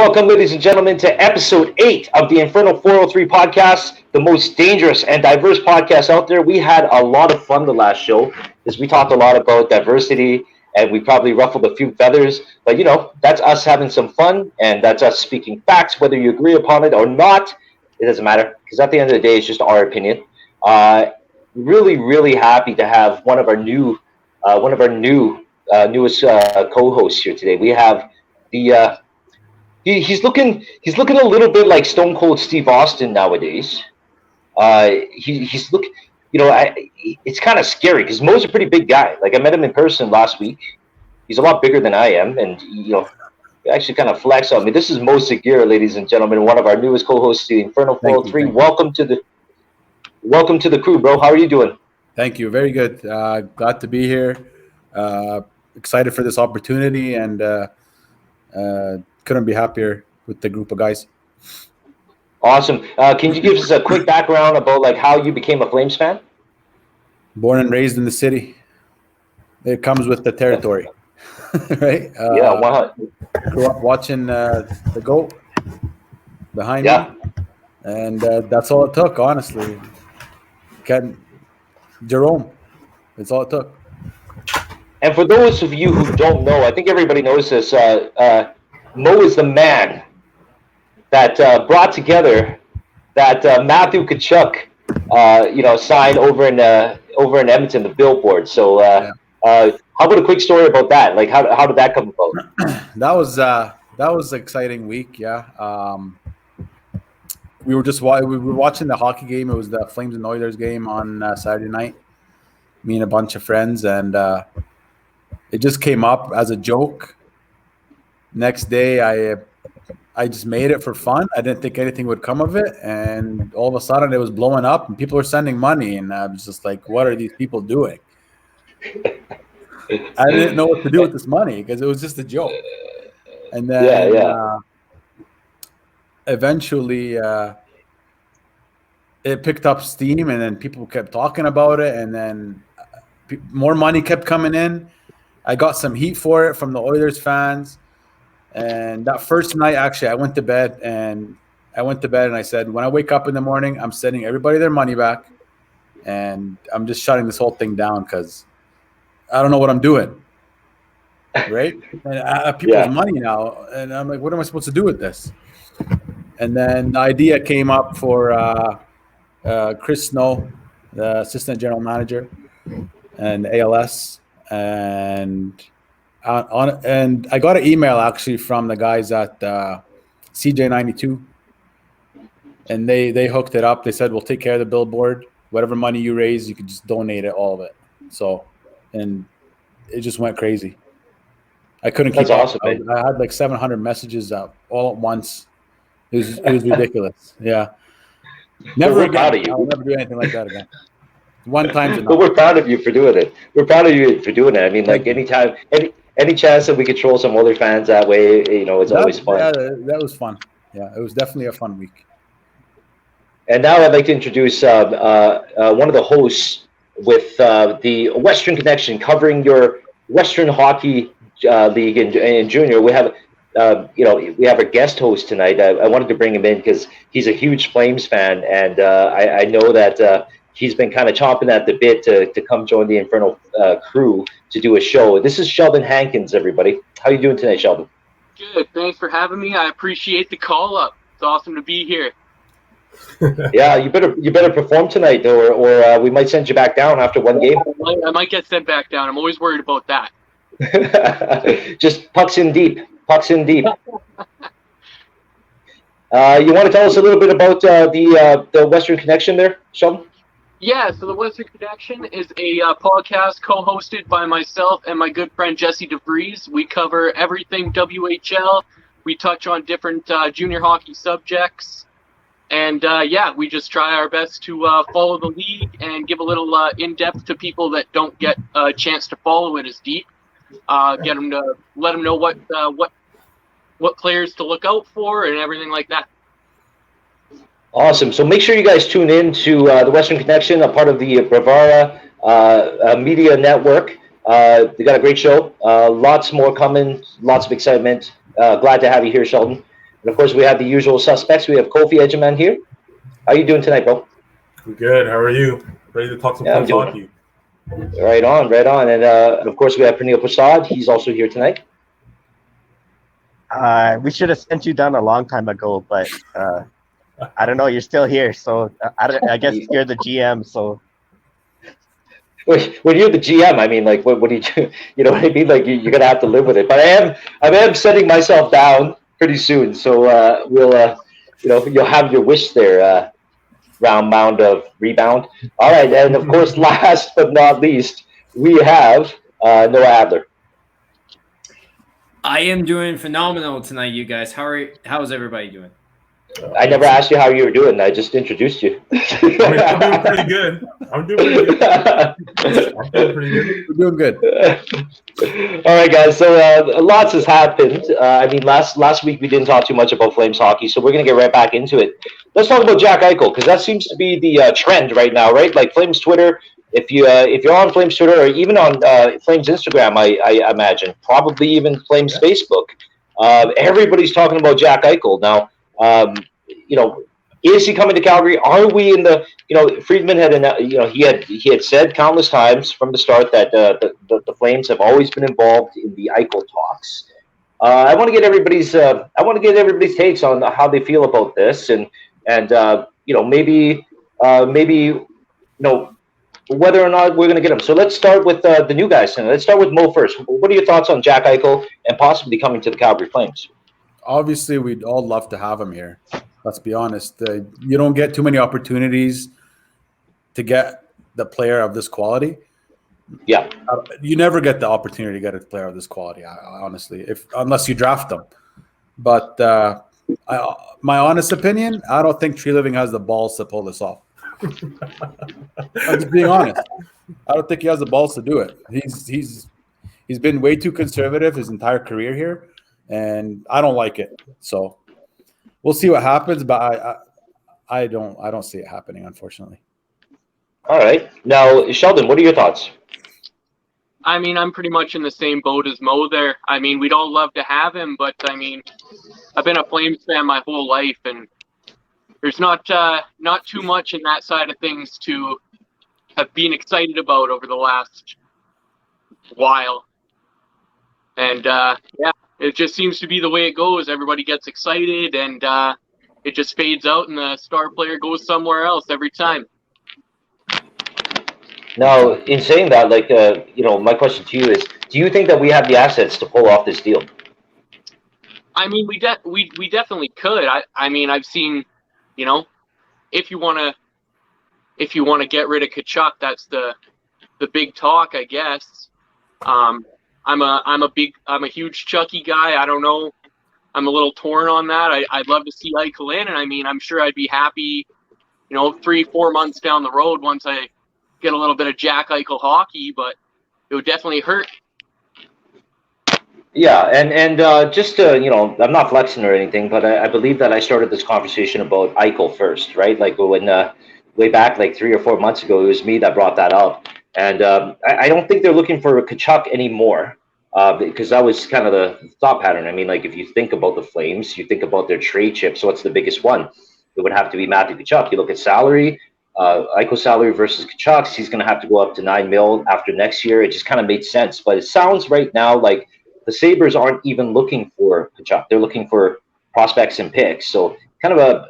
Welcome, ladies and gentlemen, to episode 8 of the Infernal 403 podcast, the most dangerous and diverse podcast out there. We had a lot of fun the last show because we talked a lot about diversity and we probably ruffled a few feathers. But, that's us having some fun and that's us speaking facts, whether you agree upon it or not. It doesn't matter because at the end of the day, it's just our opinion. Really happy to have one of our newest co-hosts here today. We have the he's looking a little bit like Stone Cold Steve Austin nowadays. He's look, it's kind of scary because Mo's a pretty big guy. Like I met him in person last week. He's a lot bigger than I am, and he actually kind of flex on me. This is Mo Segura, ladies and gentlemen, one of our newest co-hosts, the Infernal 403. Welcome to the crew, bro. How are you doing? Thank you. Very good. Glad to be here. Excited for this opportunity, and couldn't be happier with the group of guys. Awesome. Can you give us a quick background about like how you became a Flames fan? Born and raised in the city. It comes with the territory, right? Yeah. Wow. Grew up watching the GOAT behind me, and that's all it took, honestly. Jerome, that's all it took. And for those of you who don't know, I think everybody knows this. Mo is the man that brought together that Matthew Tkachuk, signed over in Edmonton, the Billboard. So, how about a quick story about that? Like, how did that come about? That was an exciting week. Yeah, we were watching the hockey game. It was the Flames and Oilers game on Saturday night. Me and a bunch of friends, and it just came up as a joke. Next day, I just made it for fun. I didn't think anything would come of it, and all of a sudden, it was blowing up, and people were sending money, and I was just like, "What are these people doing?" I didn't know what to do with this money because it was just a joke. And then eventually, it picked up steam, and then people kept talking about it, and then more money kept coming in. I got some heat for it from the Oilers fans. And that first night, actually, I went to bed and I said, when I wake up in the morning, I'm sending everybody their money back, and I'm just shutting this whole thing down because I don't know what I'm doing, right? And I have people's money now, and I'm like, what am I supposed to do with this? And then the idea came up for Chris Snow, the assistant general manager, and ALS, and I got an email actually from the guys at CJ92, and they hooked it up. They said, we'll take care of the billboard. Whatever money you raise, you could just donate it, all of it. So, and it just went crazy. I couldn't keep up. Awesome, I had like 700 messages all at once. It was ridiculous. Yeah. Never again. I'll never do anything like that again. One time. But we're proud of you for doing it. We're proud of you for doing it. I mean, like anytime, any chance that we could troll some other fans that way, it's always fun. Yeah, that was fun. Yeah, it was definitely a fun week. And now I'd like to introduce one of the hosts with the Western Connection, covering your Western Hockey League in junior. We have, we have a guest host tonight. I wanted to bring him in because he's a huge Flames fan, and I know that he's been kind of chomping at the bit to come join the Infernal Crew to do a show. This is Sheldon Hankins, everybody. How you doing tonight, Sheldon? Good. Thanks for having me. I appreciate the call up. It's awesome to be here. Yeah, you better perform tonight, or we might send you back down after one game. I might get sent back down. I'm always worried about that. Just pucks in deep. You want to tell us a little bit about the Western Connection there, Sheldon? Yeah, so the Western Connection is a podcast co-hosted by myself and my good friend Jesse DeVries. We cover everything WHL. We touch on different junior hockey subjects. And, we just try our best to follow the league and give a little in-depth to people that don't get a chance to follow it as deep. Let them know what players to look out for and everything like that. Awesome. So make sure you guys tune in to the Western Connection, a part of the Bravara Media Network. They got a great show. Lots more coming. Lots of excitement. Glad to have you here, Sheldon. And of course, we have the usual suspects. We have Kofi Edgeman here. How you doing tonight, bro? I'm good. How are you? Ready to talk some Yeah, I'm Flames doing hockey? right on, right on. And of course, we have Pranil Prasad. He's also here tonight. We should have sent you down a long time ago, but I don't know. You're still here, so I guess you're the GM. So When you're the GM, I mean, like, what do you do? You know what I mean? Like, you're gonna have to live with it. But I am setting myself down pretty soon. So you'll have your wish there, round mound of rebound. All right, and of course, last but not least, we have Noah Adler. I am doing phenomenal tonight, you guys. How's everybody doing? I never asked you how you were doing. I just introduced you. I'm doing pretty good. I'm doing pretty good. We're doing good. All right, guys. So lots has happened. I mean, last week we didn't talk too much about Flames hockey, so we're gonna get right back into it. Let's talk about Jack Eichel because that seems to be the trend right now, right? Like Flames Twitter. If you're on Flames Twitter or even on Flames Instagram, I imagine probably even Flames Facebook, everybody's talking about Jack Eichel now. Is he coming to Calgary? Are we in the? Friedman had he had said countless times from the start that the Flames have always been involved in the Eichel talks. I want to get everybody's takes on how they feel about this, and maybe whether or not we're going to get him. So let's start with the new guys. Let's start with Mo first. What are your thoughts on Jack Eichel and possibly coming to the Calgary Flames? Obviously, we'd all love to have him here. Let's be honest. You don't get too many opportunities to get the player of this quality. Yeah. You never get the opportunity to get a player of this quality, honestly, unless you draft them. But my honest opinion, I don't think Tree Living has the balls to pull this off. I'm just being honest. I don't think he has the balls to do it. He's been way too conservative his entire career here, and I don't like it. So we'll see what happens, but I don't see it happening, unfortunately. All right. Now, Sheldon, what are your thoughts? I mean, I'm pretty much in the same boat as Mo there. I mean, we'd all love to have him, but I mean, I've been a Flames fan my whole life, and there's not too much in that side of things to have been excited about over the last while. And it just seems to be the way it goes. Everybody gets excited, and it just fades out, and the star player goes somewhere else every time. Now, in saying that, my question to you is, do you think that we have the assets to pull off this deal? I mean, we definitely could. I mean, I've seen, if you want to get rid of Tkachuk, that's the big talk, I guess. I'm a huge Chucky guy. I don't know. I'm a little torn on that. I'd love to see Eichel in, and I mean, I'm sure I'd be happy, 3-4 months down the road once I get a little bit of Jack Eichel hockey, but it would definitely hurt. Yeah, and just to, I'm not flexing or anything, but I believe that I started this conversation about Eichel first, right? Like when way back like 3 or 4 months ago, it was me that brought that up. And I don't think they're looking for Tkachuk anymore because that was kind of the thought pattern. I mean, like if you think about the Flames, you think about their trade chip. So what's the biggest one? It would have to be Matthew Tkachuk. You look at salary, Eichel's salary versus Tkachuk's. He's going to have to go up to $9 million after next year. It just kind of made sense. But it sounds right now like the Sabres aren't even looking for Tkachuk. They're looking for prospects and picks. So kind of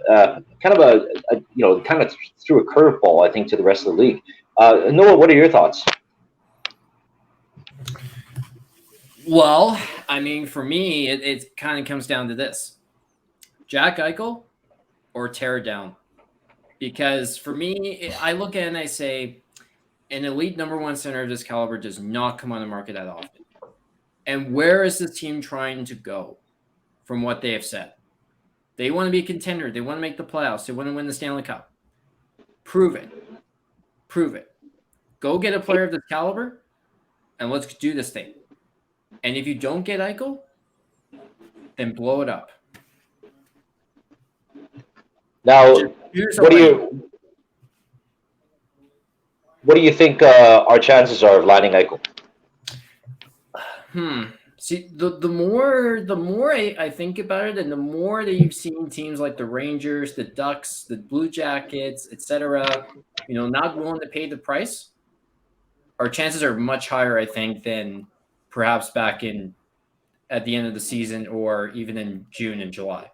threw a curveball, I think, to the rest of the league. Noah, what are your thoughts? Well, I mean, for me, it kind of comes down to this: Jack Eichel or tear it down. Because for me, I look at it and I say, an elite number one center of this caliber does not come on the market that often. And where is this team trying to go from what they have said? They want to be a contender. They want to make the playoffs. They want to win the Stanley Cup. Prove it. Prove it. Go get a player of this caliber, and let's do this thing. And if you don't get Eichel, then blow it up. Now, what do you think our chances are of landing Eichel? See, the more I think about it, and the more that you've seen teams like the Rangers, the Ducks, the Blue Jackets, etc., not willing to pay the price, our chances are much higher, I think, than perhaps back in at the end of the season or even in June and July.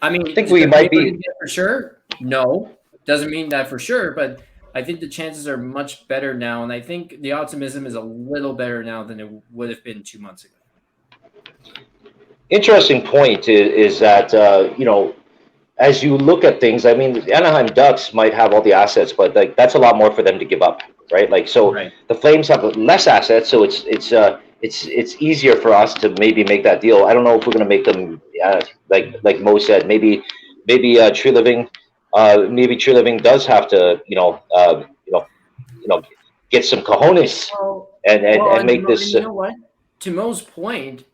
I mean, I think we might be for sure. No, doesn't mean that for sure, but I think the chances are much better now, and I think the optimism is a little better now than it would have been 2 months ago. interesting point is that as you look at things, I mean, the Anaheim Ducks might have all the assets, but like that's a lot more for them to give up, right? Like, so Right. the Flames have less assets, so it's easier for us to maybe make that deal. I don't know if we're going to make them like Mo said, maybe True Living, maybe True Living does have to get some cojones and make this. You know what? To Mo's point,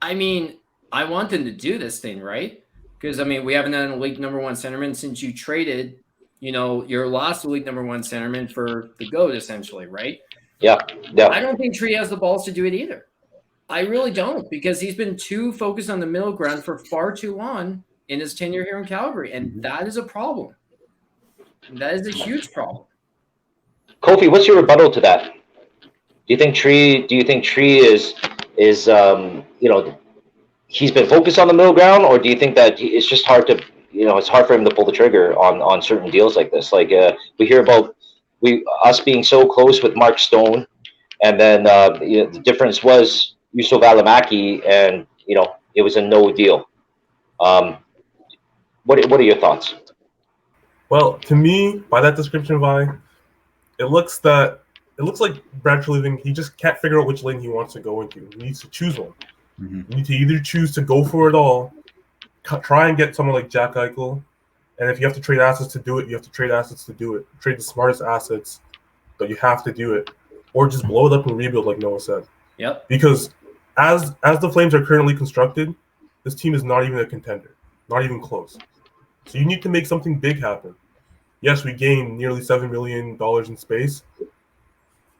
I mean, I want them to do this thing, right? Because, I mean, we haven't had a league number one centerman since you traded, your last league number one centerman for the GOAT, essentially, right? Yeah. I don't think Tree has the balls to do it either. I really don't, because he's been too focused on the middle ground for far too long in his tenure here in Calgary, and that is a problem. That is a huge problem. Kofi, what's your rebuttal to that? Do you think Tree is he's been focused on the middle ground, or do you think that it's just hard to it's hard for him to pull the trigger on certain deals like this? Like we hear about us being so close with Mark Stone, and then the difference was Juuso Välimäki, and it was a no deal. What are your thoughts? Well, to me, by that description, Vi, it looks like Brad Treliving, he just can't figure out which lane he wants to go into. He needs to choose one. Mm-hmm. You need to either choose to go for it all, try and get someone like Jack Eichel, and if you have to trade assets to do it, you have to trade assets to do it. Trade the smartest assets, but you have to do it. Or just blow it up and rebuild, like Noah said. Yep. Because as the Flames are currently constructed, this team is not even a contender. Not even close. So you need to make something big happen. Yes, we gained nearly $7 million in space,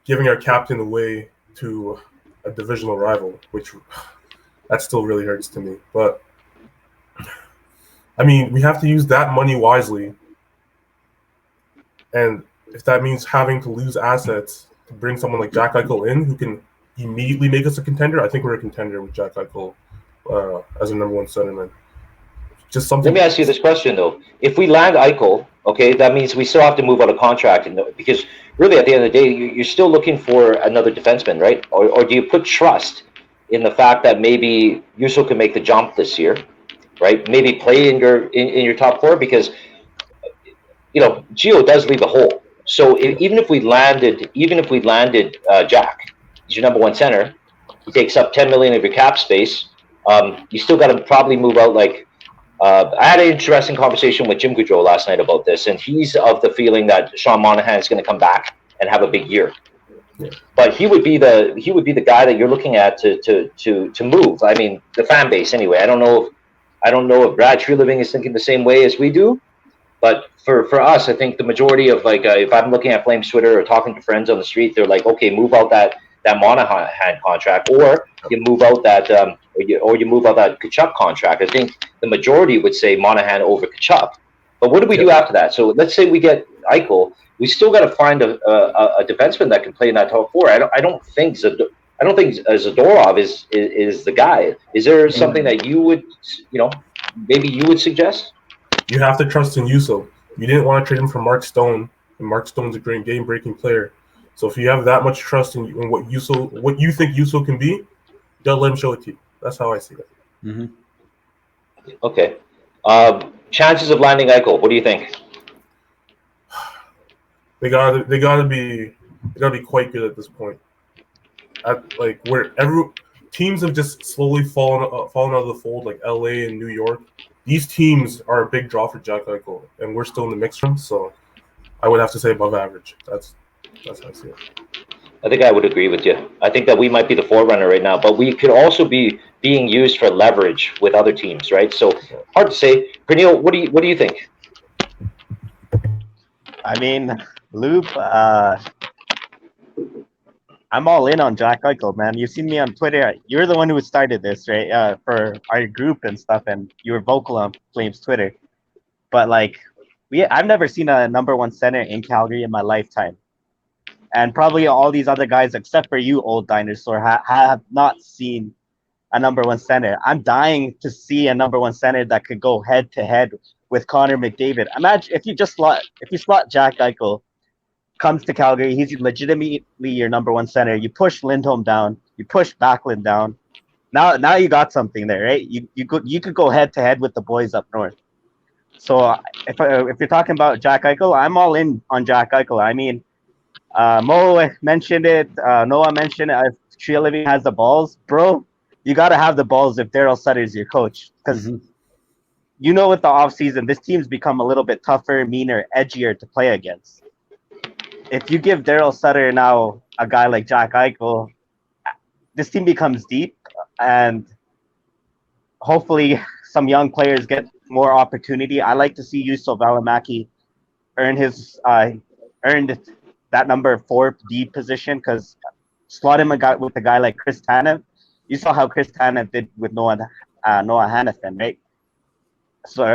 giving our captain away to a divisional rival, which that still really hurts to me. But, I mean, we have to use that money wisely. And if that means having to lose assets to bring someone like Jack Eichel in who can immediately make us a contender, I think we're a contender with Jack Eichel as a number one centerman. Just something. Let me ask you this question, though. If we land Eichel, okay, that means we still have to move out of contract, because really at the end of the day, you're still looking for another defenseman, right? Or do you put trust in the fact that maybe Juuso can make the jump this year, right? Maybe play in your top four, because Gio does leave a hole. So even if we landed Jack, he's your number one center. He takes up $10 million of your cap space. You still got to probably move out like. I had an interesting conversation with Jim Goudreau last night about this, and he's of the feeling that Sean Monahan is going to come back and have a big year. Yeah. But he would be the guy that you're looking at to move. I mean, the fan base anyway. I don't know if Brad Treliving is thinking the same way as we do, but for us, I think the majority of if I'm looking at Flames Twitter or talking to friends on the street, they're like, okay, move out that Monahan contract, or you move out that or you move out that Tkachuk contract. I think the majority would say Monahan over Tkachuk. But what do we do after that? So let's say we get Eichel, we still got to find a defenseman that can play in that top four. I don't think Zadorov is the guy. Is there something that you would maybe you would suggest? You have to trust in Juuso. You didn't want to trade him for Mark Stone, and Mark Stone's a great game-breaking player. So if you have that much trust in what you think Juuso can be, don't let him show it to you. That's how I see it. Mm-hmm. Okay. Chances of landing Eichel, what do you think? They gotta be quite good at this point. Teams have just slowly fallen out of the fold, like LA and New York. These teams are a big draw for Jack Eichel, and we're still in the mix room. So I would have to say above average. That's how I see it. I think I would agree with you. I think that we might be the forerunner right now, but we could also be being used for leverage with other teams, right? So hard to say. Pernille, what do you think? I mean, Loop, I I'm all in on Jack Eichel, man. You've seen me on Twitter. You're the one who started this, right? For our group and stuff, and you were vocal on Flames Twitter. But like, I've never seen a number one center in Calgary in my lifetime, and probably all these other guys, except for you, old dinosaur, have not seen a number one center. I'm dying to see a number one center that could go head to head with Connor McDavid. Imagine if you slot Jack Eichel, comes to Calgary, he's legitimately your number one center. You push Lindholm down, you push Backlund down. Now you got something there, right? You could go head to head with the boys up north. So if you're talking about Jack Eichel, I'm all in on Jack Eichel. I mean, Mo mentioned it, Noah mentioned it. If Tree Living has the balls, bro, you got to have the balls if Daryl Sutter is your coach. Because you know, with the offseason, this team's become a little bit tougher, meaner, edgier to play against. If you give Daryl Sutter now a guy like Jack Eichel, this team becomes deep, and hopefully some young players get more opportunity. I like to see Yusuf Valimaki earned that number 4 D position, because slot him with a guy like Chris Tanev. You saw how Chris Tanev did with Noah Hannafin, right? So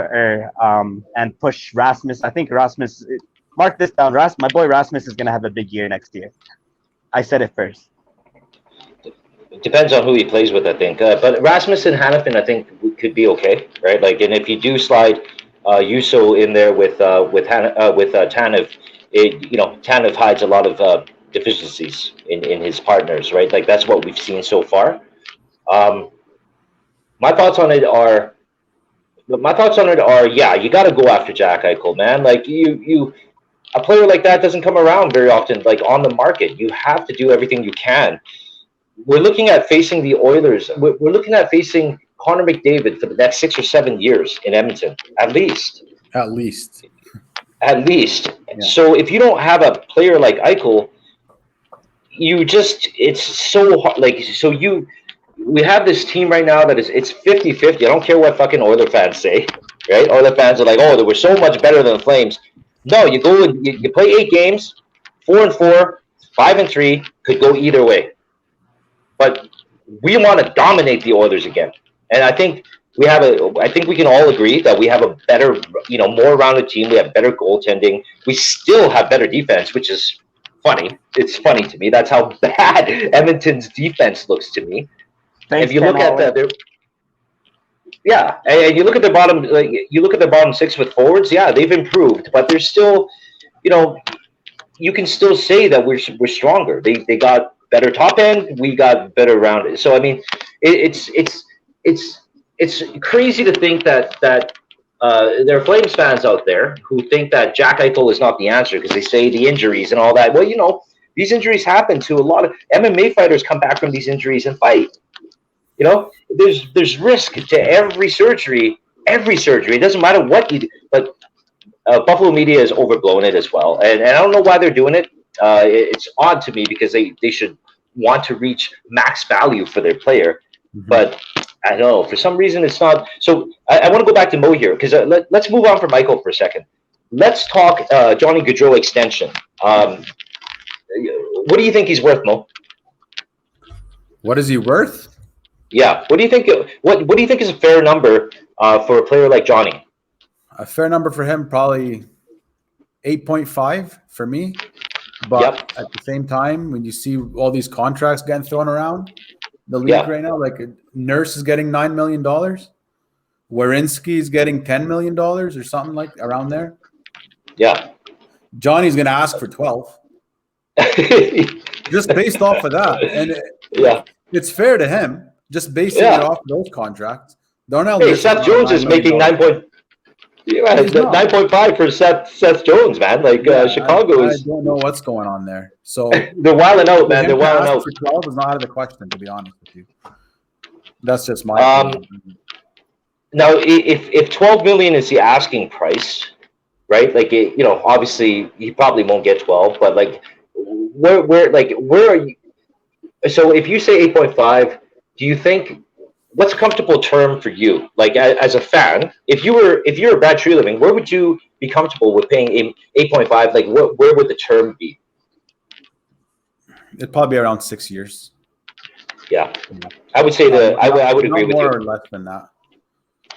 and push Rasmus. I think Rasmus. Mark this down. My boy Rasmus is gonna have a big year next year. I said it first. It depends on who he plays with, I think. But Rasmus and Hannafin, I think, could be okay, right? Like, and if you do slide Yuso in there with Tanev, Tanev hides a lot of deficiencies in his partners, right? Like, that's what we've seen so far. My thoughts on it are, yeah, you got to go after Jack Eichel, man. Like, a player like that doesn't come around very often, like, on the market. You have to do everything you can. We're looking at facing the Oilers. We're looking at facing Connor McDavid for the next 6 or 7 years in Edmonton, at least. Yeah. So if you don't have a player like Eichel, it's so hard. Like, we have this team right now that it's 50-50. I don't care what fucking Oiler fans say, right? Oiler fans are like, oh, they were so much better than the Flames. No, you play 8 games, 4-4, 5-3, could go either way. But we want to dominate the Oilers again, and I think we can all agree that we have a better, more rounded team. We have better goaltending. We still have better defense, which is funny. It's funny to me. That's how bad Edmonton's defense looks to me. Thanks, if you look at and you look at their bottom, bottom 6 with forwards. Yeah, they've improved, but they're still, you can still say that we're stronger. They got better top end, we got better rounded. So I mean, it's crazy to think that there are Flames fans out there who think that Jack Eichel is not the answer because they say the injuries and all that. Well, these injuries happen to a lot of MMA fighters. Come back from these injuries and fight. There's risk to every surgery. It doesn't matter what you do. But Buffalo media has overblown it as well, and I don't know why they're doing it. It's odd to me because they should want to reach max value for their player, but I don't know, for some reason it's not. So I want to go back to Mo here because let's move on from Michael for a second. Let's talk Johnny Gaudreau extension. What do you think he's worth, Mo? What is he worth? Yeah. What do you think? What do you think is a fair number for a player like Johnny? A fair number for him, probably 8.5 for me. But at the same time, when you see all these contracts getting thrown around the league right now, like Nurse is getting $9 million, Werenski is getting $10 million or something like around there. Yeah, Johnny's going to ask for 12, just based off of that, and it's fair to him, just basing it off those contracts. Darnell, Seth Jones is making 9.5 for Seth Jones, man. Like Chicago is. I don't know what's going on there. So they're wilding out, man. They're wilding out. For 12 is not out of the question, to be honest with you. That's just my opinion. Now, if 12 million is the asking price, right? Like obviously he probably won't get 12, but like where are you? So if you say 8.5, do you think? What's a comfortable term for you? Like as a fan, if you're a Brad Tree Living, where would you be comfortable with paying 8.5? Like where would the term be? It'd probably be around 6 years. Yeah, I would say I would agree with more you. or less than that.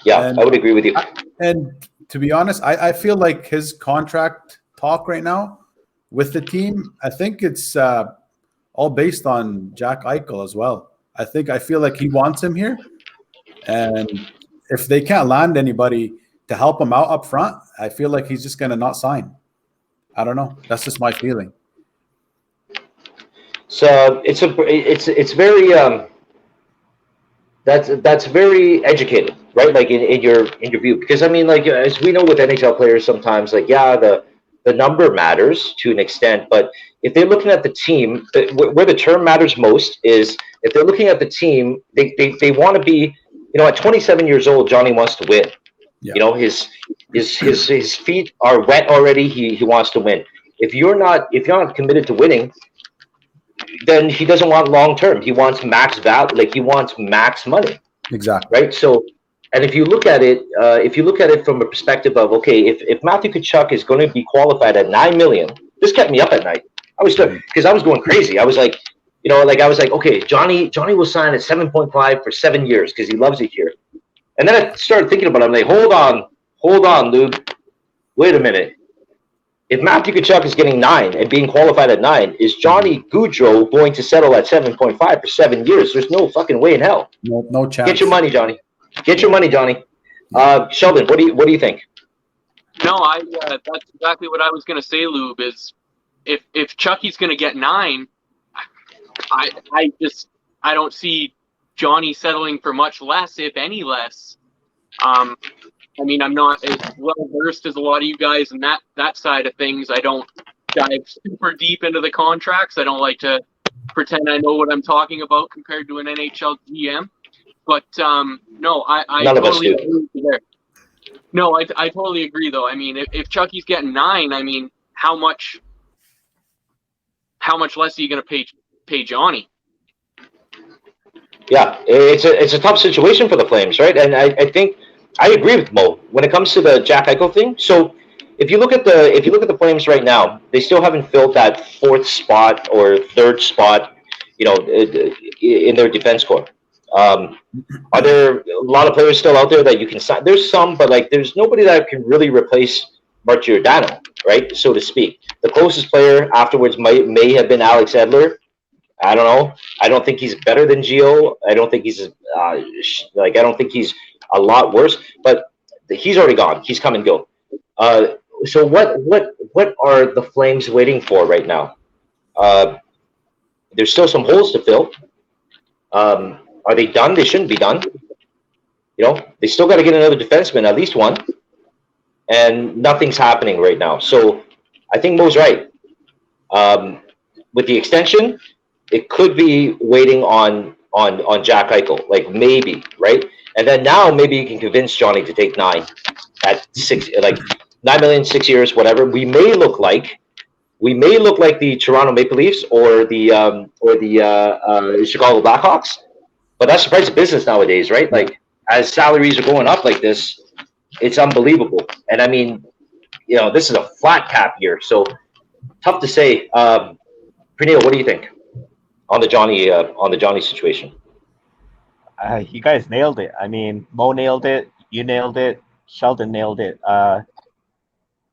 Yeah, And I would agree with you. And to be honest, I feel like his contract talk right now with the team, I think it's all based on Jack Eichel as well. I feel like he wants him here, and if they can't land anybody to help him out up front, I feel like he's just going to not sign. I don't know. That's just my feeling. So it's very that's very educated, right? Like in your view, because I mean, like as we know with NHL players, sometimes like the number matters to an extent, but if they're looking at the team, where the term matters most is if they're looking at the team, they want to be, at 27 years old, Johnny wants to win. Yeah. His feet are wet already. He wants to win. If you're not committed to winning, then he doesn't want long term. He wants max value, like he wants max money. Exactly. Right. So, and if you look at it from a perspective of, okay, if Matthew Tkachuk is going to be qualified at $9 million, this kept me up at night. I was because I was going crazy. I was like, okay, Johnny will sign at 7.5 for 7 years because he loves it here. And then I started thinking about it. I'm like, hold on, Lube. Wait a minute. If Matthew Tkachuk is getting 9 and being qualified at 9, is Johnny Gaudreau going to settle at 7.5 for 7 years? There's no fucking way in hell. No chance. Get your money, Johnny. Get your money, Johnny. Sheldon, what do you think? No, that's exactly what I was gonna say, Lube. Is if Chucky's gonna get 9, I don't see Johnny settling for much less, if any less. I mean, I'm not as well versed as a lot of you guys in that side of things. I don't dive super deep into the contracts. I don't like to pretend I know what I'm talking about compared to an NHL GM. But no, I totally agree with you there. No, I totally agree though. I mean, if Chucky's getting 9, I mean, how much less are you going to pay Johnny? Yeah, it's a tough situation for the Flames, right? And I think I agree with Mo when it comes to the Jack Eichel thing. So if you look at the Flames right now, they still haven't filled that 4th spot or 3rd spot, in their defense core. Are there a lot of players still out there that you can sign? There's some, but like there's nobody that can really replace Mark Giordano, right, so to speak. The closest player afterwards may have been Alex Edler. I don't know. I don't think he's better than Gio. I don't think he's I don't think he's a lot worse. But he's already gone. He's come and go. So what are the Flames waiting for right now? There's still some holes to fill. Are they done? They shouldn't be done. They still got to get another defenseman, at least one, and nothing's happening right now. So I think Mo's right. With the extension, it could be waiting on Jack Eichel, like maybe, right? And then now maybe you can convince Johnny to take 9 at 6, like $9 million, 6 years, whatever. We may look like the Toronto Maple Leafs or the Chicago Blackhawks, but that's the price of business nowadays, right? Like as salaries are going up like this, it's unbelievable. And I mean, this is a flat cap year, so tough to say. Pernille, what do you think on the Johnny situation? You guys nailed it. I mean, Mo nailed it. You nailed it. Sheldon nailed it.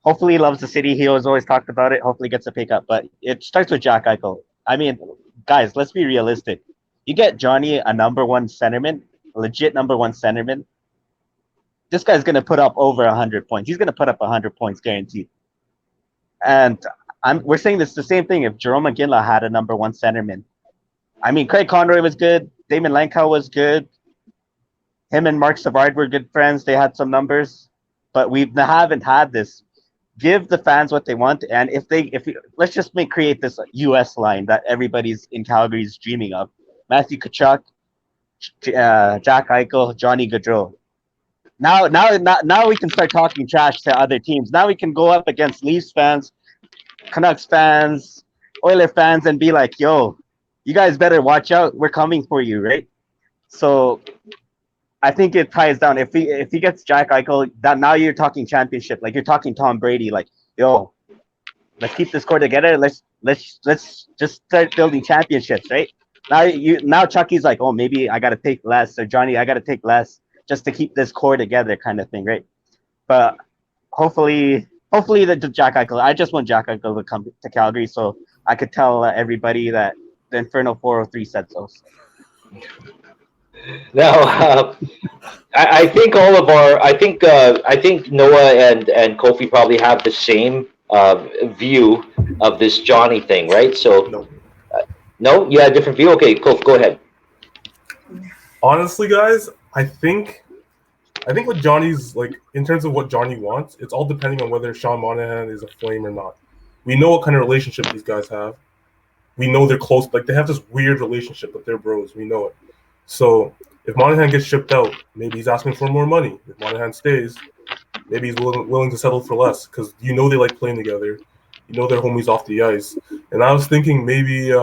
Hopefully he loves the city. He always talked about it. Hopefully he gets a pick up. But it starts with Jack Eichel. I mean, guys, let's be realistic. You get Johnny a number 1 centerman, a legit number 1 centerman. This guy's going to put up over 100 points. He's going to put up 100 points guaranteed. And we're saying this the same thing if Jerome McGinley had a number 1 centerman. I mean, Craig Conroy was good. Damon Lankow was good. Him and Mark Savard were good friends. They had some numbers. But we haven't had this. Give the fans what they want. And let's just create this U.S. line that everybody's in Calgary is dreaming of. Matthew Tkachuk, Jack Eichel, Johnny Gaudreau. Now we can start talking trash to other teams. Now we can go up against Leafs fans, Canucks fans, Oiler fans, and be like, yo, you guys better watch out. We're coming for you, right? So I think it ties down. If he gets Jack Eichel, that now you're talking championship. Like you're talking Tom Brady. Like, yo, let's keep this core together. Let's just start building championships, right? Now Chucky's like, oh, maybe I gotta take less, or Johnny, I gotta take less just to keep this core together, kind of thing, right? But hopefully the Jack Eichel. I just want Jack Eichel to come to Calgary so I could tell everybody that the Infernal 403 said so. Now, I think all of our, I think Noah and Kofi probably have the same view of this Johnny thing, right? So, No. No, you had a different view. Okay, Kofi, go ahead. Honestly, guys, I think what Johnny's like in terms of what Johnny wants, it's all depending on whether Sean Monahan is a Flame or not. We know what kind of relationship these guys have. We know they're close. Like they have this weird relationship, but they're bros. We know it. So if Monahan gets shipped out, maybe he's asking for more money. If Monahan stays, maybe he's willing to settle for less because you know they like playing together. You know they're homies off the ice. And I was thinking maybe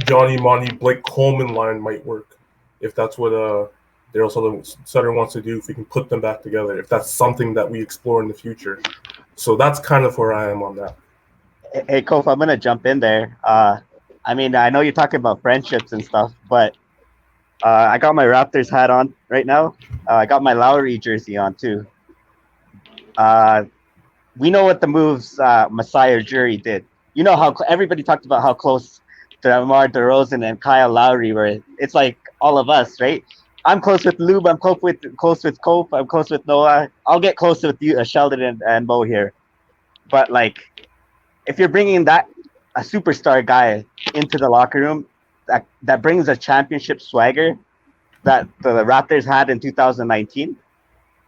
Johnny, Monty, Blake Coleman line might work if that's what Daryl Sutter wants to do. If we can put them back together, if that's something that we explore in the future. So that's kind of where I am on that. Hey, Kof, I'm gonna jump in there. I mean, I know you're talking about friendships and stuff, but I got my Raptors hat on right now. I got my Lowry jersey on too. We know what the moves Messiah Jury did. You know how everybody talked about how close DeMar DeRozan and Kyle Lowry were. It's like all of us, right? I'm close with Lube. I'm close with Kof. I'm close with Noah. I'll get close with you, Sheldon and Mo here. But like, if you're bringing a superstar guy into the locker room, that brings a championship swagger that the Raptors had in 2019.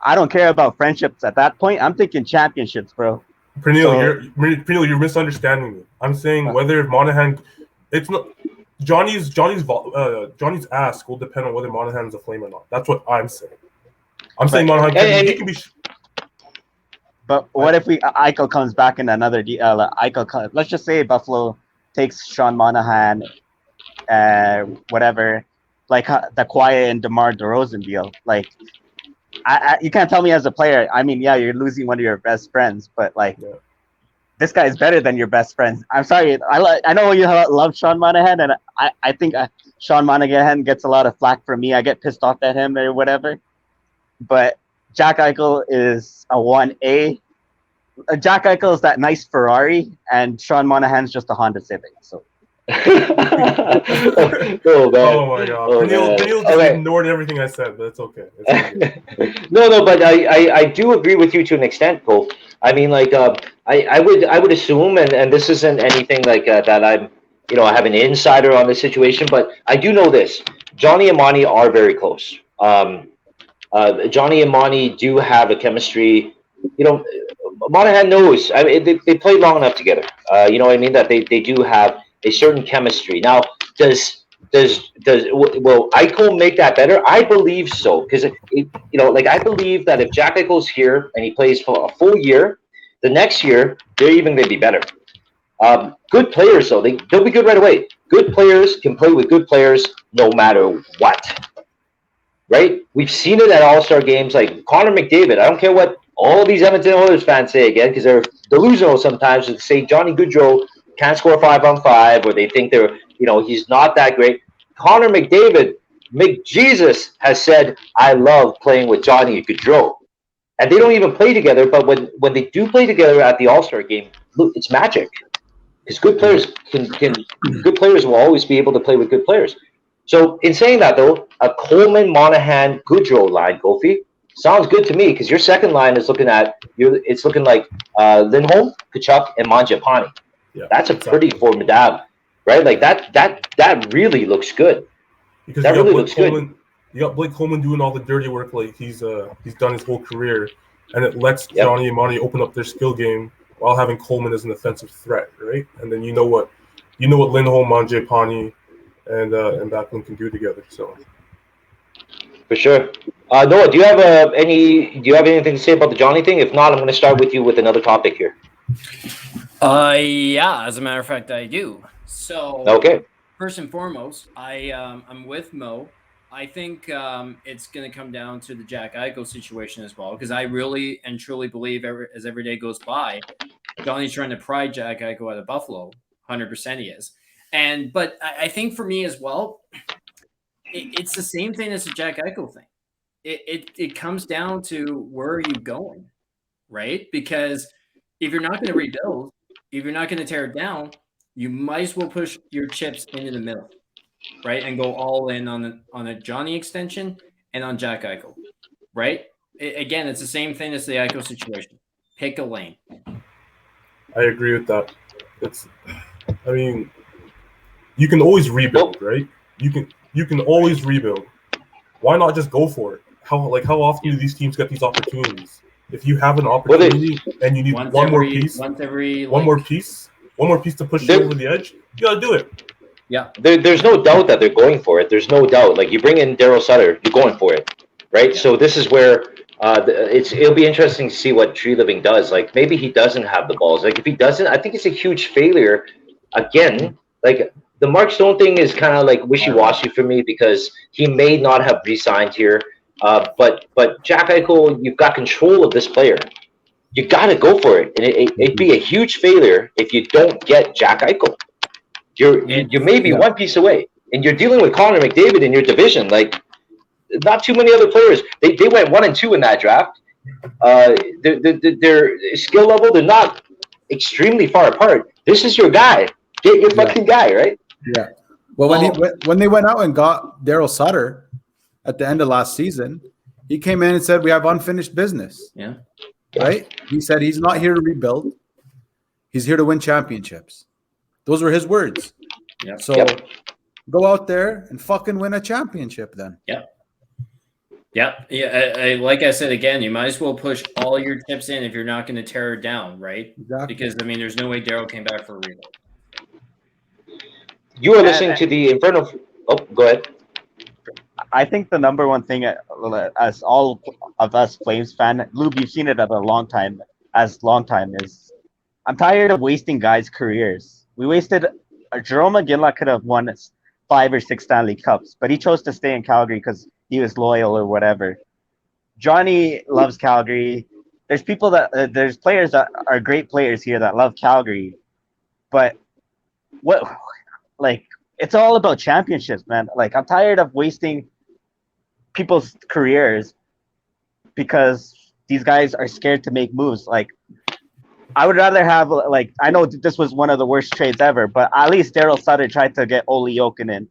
I don't care about friendships at that point. I'm thinking championships, bro. Pernille, you're misunderstanding me. I'm saying whether Monahan, it's not Johnny's ask will depend on whether Monahan's a Flame or not. That's what I'm saying. I'm saying Monahan can be. But what if Eichel comes back in another deal? Let's just say Buffalo takes Sean Monahan, whatever, like the Kawhi and DeMar DeRozan deal. Like, you can't tell me as a player. I mean, yeah, you're losing one of your best friends, but like, this guy is better than your best friend. I'm sorry. I know you love Sean Monahan, and I think Sean Monahan gets a lot of flack from me. I get pissed off at him or whatever. But Jack Eichel is a 1A. Jack Eichel is that nice Ferrari, and Sean Monahan's just a Honda Civic. So. Oh my God! Pernille just ignored everything I said, but it's okay. No, but I do agree with you to an extent, Cole. I mean, like, I would assume, and this isn't anything like that I'm, I have an insider on this situation, but I do know this: Johnny and Monty are very close. Johnny and Monty do have a chemistry. Monahan knows. I mean, they played long enough together. You know what I mean? That they do have a certain chemistry. Now, will Eichel make that better? I believe so, because I believe that if Jack Eichel's here and he plays for a full year, the next year they're even going to be better. Good players, though, they'll be good right away. Good players can play with good players no matter what. Right? We've seen it at All-Star games, like Connor McDavid. I don't care what all these Edmonton Oilers fans say again, because they're delusional sometimes to say Johnny Gaudreau can't score 5-on-5, or they think he's not that great. Connor McDavid, McJesus, has said, I love playing with Johnny Gaudreau. And they don't even play together, but when they do play together at the All-Star game, look, it's magic. Because good players good players will always be able to play with good players. So in saying that, though, a Coleman, Monahan, Gaudreau line, Kofi, sounds good to me, because your second line is looking like Lindholm, Kachuk, and Mangiapane. Yeah, that's a pretty formidable, right? Like that really looks good. Because that really looks good. You got Blake Coleman doing all the dirty work, like he's done his whole career, and it lets Johnny and Monty open up their skill game while having Coleman as an offensive threat, right? And then you know what Lindholm, Mangiapane, and Backlund can do together. So for sure. Noah, do you have anything to say about the Johnny thing? If not, I'm going to start with you with another topic here. Yeah, as a matter of fact, I do. So, okay. First and foremost, I'm with Mo. I think it's going to come down to the Jack Eichel situation as well, because I really and truly believe as every day goes by, Johnny's trying to pry Jack Eichel out of Buffalo. 100% he is. But I think for me as well, it's the same thing as the Jack Eichel thing. It comes down to where are you going, right? Because if you're not going to rebuild, if you're not going to tear it down, you might as well push your chips into the middle, right? And go all in on a Johnny extension and on Jack Eichel, right? Again, it's the same thing as the Eichel situation. Pick a lane. I agree with that. I mean, you can always rebuild, right? You can always rebuild. Why not just go for it? How often do these teams get these opportunities? If you have an opportunity and you need one more piece to push you over the edge, you gotta do it. Yeah. There's no doubt that they're going for it. There's no doubt. Like, you bring in Daryl Sutter, you're going for it, right? Yeah. So this is where it'll be interesting to see what Tree Living does. Like, maybe he doesn't have the balls. Like, if he doesn't, I think it's a huge failure. Again, like, the Mark Stone thing is kind of like wishy-washy for me because he may not have re-signed here. But Jack Eichel, you've got control of this player. You got to go for it. And it'd be a huge failure if you don't get Jack Eichel. You may be one piece away. And you're dealing with Connor McDavid in your division. Like, not too many other players. They went 1 and 2 in that draft. Their skill level, they're not extremely far apart. This is your guy. Get your fucking guy, right? Yeah. Well, when they went out and got Daryl Sutter at the end of last season, he came in and said, we have unfinished business. Yeah. Right? He said he's not here to rebuild. He's here to win championships. Those were his words. Yeah. So go out there and fucking win a championship then. Yeah. Yeah. Like I said, again, you might as well push all your chips in if you're not going to tear it down, right? Exactly. Because, I mean, there's no way Daryl came back for a rebuild. You are listening to the Infernal. Oh, go ahead. I think the number one thing, as all of us Flames fan, Lube, you've seen it at a long time, is I'm tired of wasting guys' careers. We wasted. Jerome McGinley could have won 5 or 6 Stanley Cups, but he chose to stay in Calgary because he was loyal or whatever. Johnny loves Calgary. There's players that are great players here that love Calgary, but it's all about championships, man. Like, I'm tired of wasting people's careers because these guys are scared to make moves. Like, I would rather have, like, I know this was one of the worst trades ever, but at least Daryl Sutter tried to get Olli Jokinen,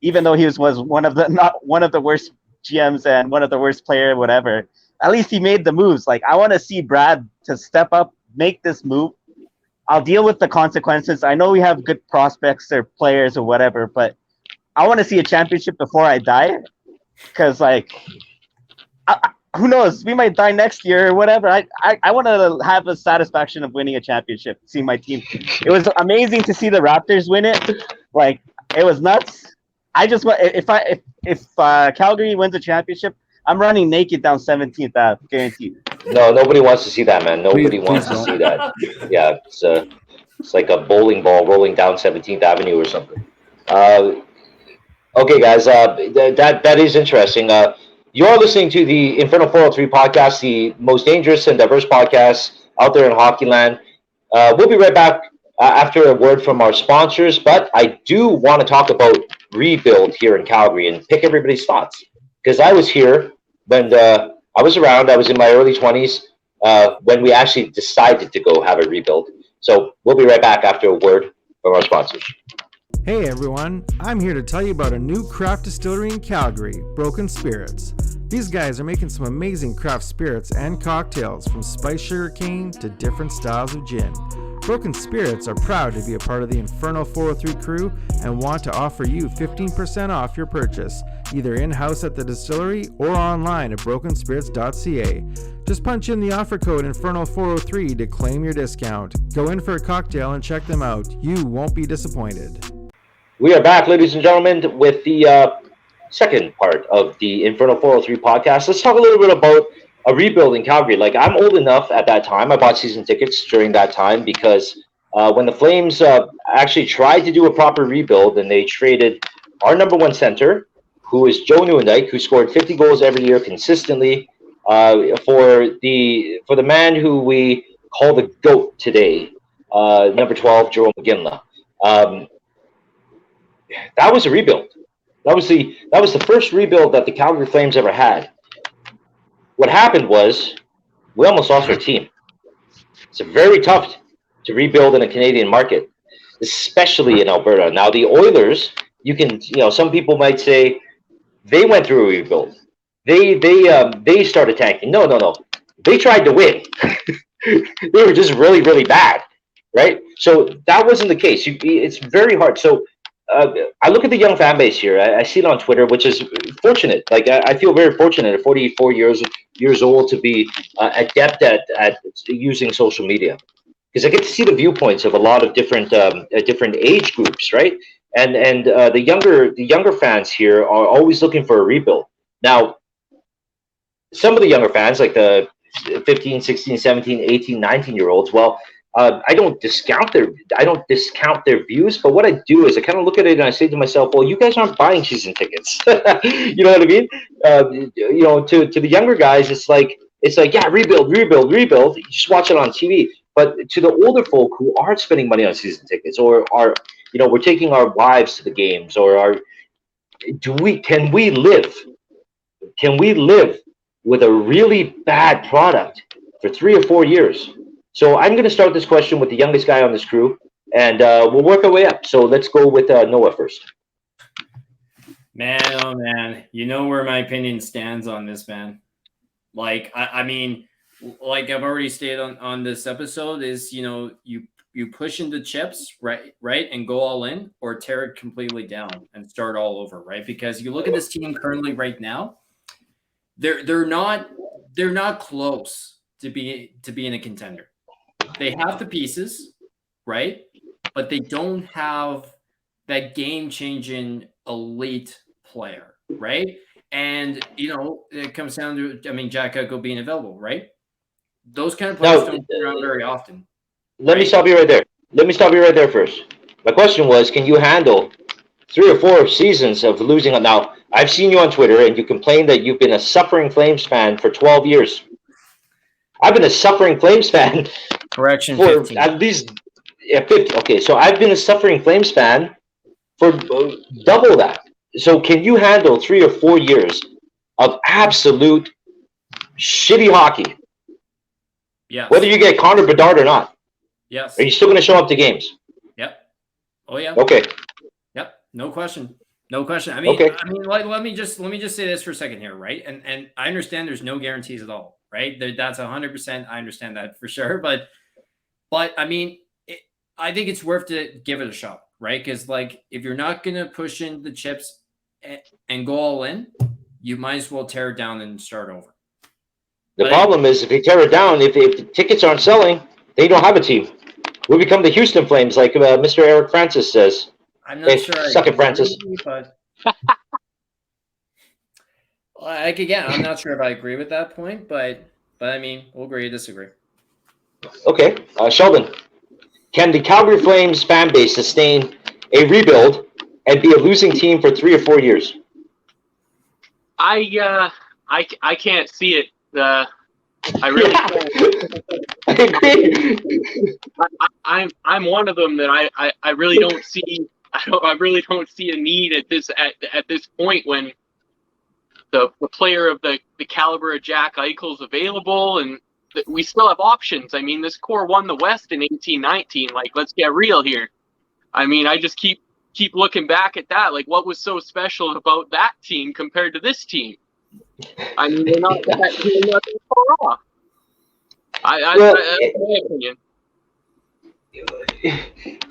even though he was not one of the worst GMs and one of the worst player, whatever. At least he made the moves. Like, I want to see Brad to step up, make this move. I'll deal with the consequences. I know we have good prospects or players or whatever, but I want to see a championship before I die. Because, like, who knows? We might die next year or whatever. I want to have the satisfaction of winning a championship, seeing my team. It was amazing to see the Raptors win it. Like, it was nuts. I just want if Calgary wins a championship, I'm running naked down 17th Ave, guaranteed. No, nobody wants to see that, man. Nobody wants to see that. Yeah, it's like a bowling ball rolling down 17th Avenue or something. Okay, guys, that is interesting. You're listening to the Infernal 403 podcast, the most dangerous and diverse podcast out there in hockey land. We'll be right back after a word from our sponsors, but I do want to talk about rebuild here in Calgary and pick everybody's thoughts. Because I was here when I was around. I was in my early 20s when we actually decided to go have a rebuild. So we'll be right back after a word from our sponsors. Hey everyone, I'm here to tell you about a new craft distillery in Calgary, Broken Spirits. These guys are making some amazing craft spirits and cocktails, from spiced sugarcane to different styles of gin. Broken Spirits are proud to be a part of the Infernal 403 crew and want to offer you 15% off your purchase, either in-house at the distillery or online at brokenspirits.ca. Just punch in the offer code Infernal403 to claim your discount. Go in for a cocktail and check them out. You won't be disappointed. We are back, ladies and gentlemen, with the second part of the Infernal 403 podcast. Let's talk a little bit about a rebuild in Calgary. Like, I'm old enough at that time. I bought season tickets during that time because when the Flames actually tried to do a proper rebuild and they traded our number one center, who is Joe Nieuwendyk, who scored 50 goals every year consistently, for the man who we call the GOAT today, number 12, Jerome McGinley. That was a rebuild. That was the first rebuild that the Calgary Flames ever had. What happened was we almost lost our team. It's very tough to rebuild in a Canadian market, especially in Alberta. Now the Oilers, some people might say they went through a rebuild. They started tanking. No. They tried to win. They were just really, really bad, right? So that wasn't the case. It's very hard. So I look at the young fan base here. I see it on Twitter, which is fortunate. Like I feel very fortunate at 44 years old to be adept at using social media, because I get to see the viewpoints of a lot of different age groups, right? And the younger fans here are always looking for a rebuild. Now, some of the younger fans, like the 15, 16, 17, 18, 19-year-olds, well, I don't discount their views, but what I do is I kind of look at it and I say to myself, well, you guys aren't buying season tickets. You know what I mean? To the younger guys, it's like, yeah, rebuild. You just watch it on TV. But to the older folk who aren't spending money on season tickets, or are, we're taking our wives to the games, or can we live with a really bad product for 3 or 4 years? So I'm going to start this question with the youngest guy on this crew, and we'll work our way up. So let's go with Noah first. Man, oh man, you know where my opinion stands on this, man. Like, I mean, like I've already stated on this episode, is you push into chips, right, and go all in, or tear it completely down and start all over, right? Because you look at this team currently right now, they're not close to being a contender. They have the pieces, right? But they don't have that game-changing elite player, right? And, it comes down to, Jack Eichel being available, right? Those kind of players don't come around very often. Let me stop you right there first. My question was, can you handle 3 or 4 seasons of losing? Now, I've seen you on Twitter, and you complain that you've been a suffering Flames fan for 12 years. I've been a suffering Flames fan Correction, for 15. at least 50. Okay, so I've been a suffering Flames fan for double that. So can you handle 3 or 4 years of absolute shitty hockey? Yes. Whether you get Connor Bedard or not. Yes. Are you still going to show up to games? Yep. Oh yeah. Okay. Yep. No question. I mean, okay. let me just say this for a second here, right? And I understand there's no guarantees at all, right? That's 100%. I understand that for sure, but I mean, I think it's worth to give it a shot, right? Because like, if you're not gonna push in the chips and go all in, you might as well tear it down and start over. The problem is, if you tear it down, if the tickets aren't selling, they don't have a team. We become the Houston Flames, like Mr. Eric Francis says. I'm not sure. Suck it, Francis. But like, again, I'm not sure if I agree with that point, but I mean, we'll agree to disagree. Okay, Sheldon, can the Calgary Flames fan base sustain a rebuild and be a losing team for 3 or 4 years? I can't see it. I really can't. I agree. I'm one of them that I really don't see. I really don't see a need at this point when the player of the caliber of Jack Eichel is available, and we still have options. I mean, this core won the West in 18-19. Like, let's get real here. I mean, I just keep looking back at that. Like, what was so special about that team compared to this team? I mean, they're not that far off. That's my opinion.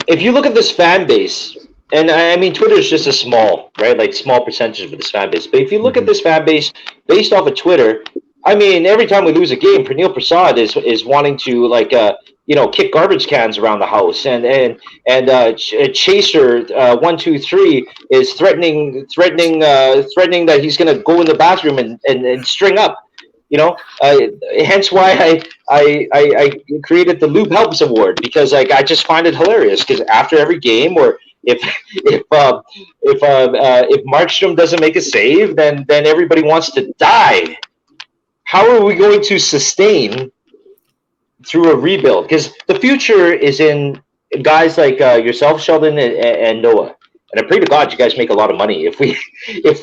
If you look at this fan base, and I mean, Twitter is just a small percentage of this fan base. But if you look at this fan base based off of Twitter, I mean, every time we lose a game, Pernil Prasad is wanting to kick garbage cans around the house, and Chaser 123 is threatening that he's going to go in the bathroom and string up. Hence why I created the Lube Helps Award, because I just find it hilarious, because after every game, or if Markstrom doesn't make a save, then everybody wants to die. How are we going to sustain through a rebuild, because the future is in guys like yourself, Sheldon, and Noah. And I pray to God you guys make a lot of money if we if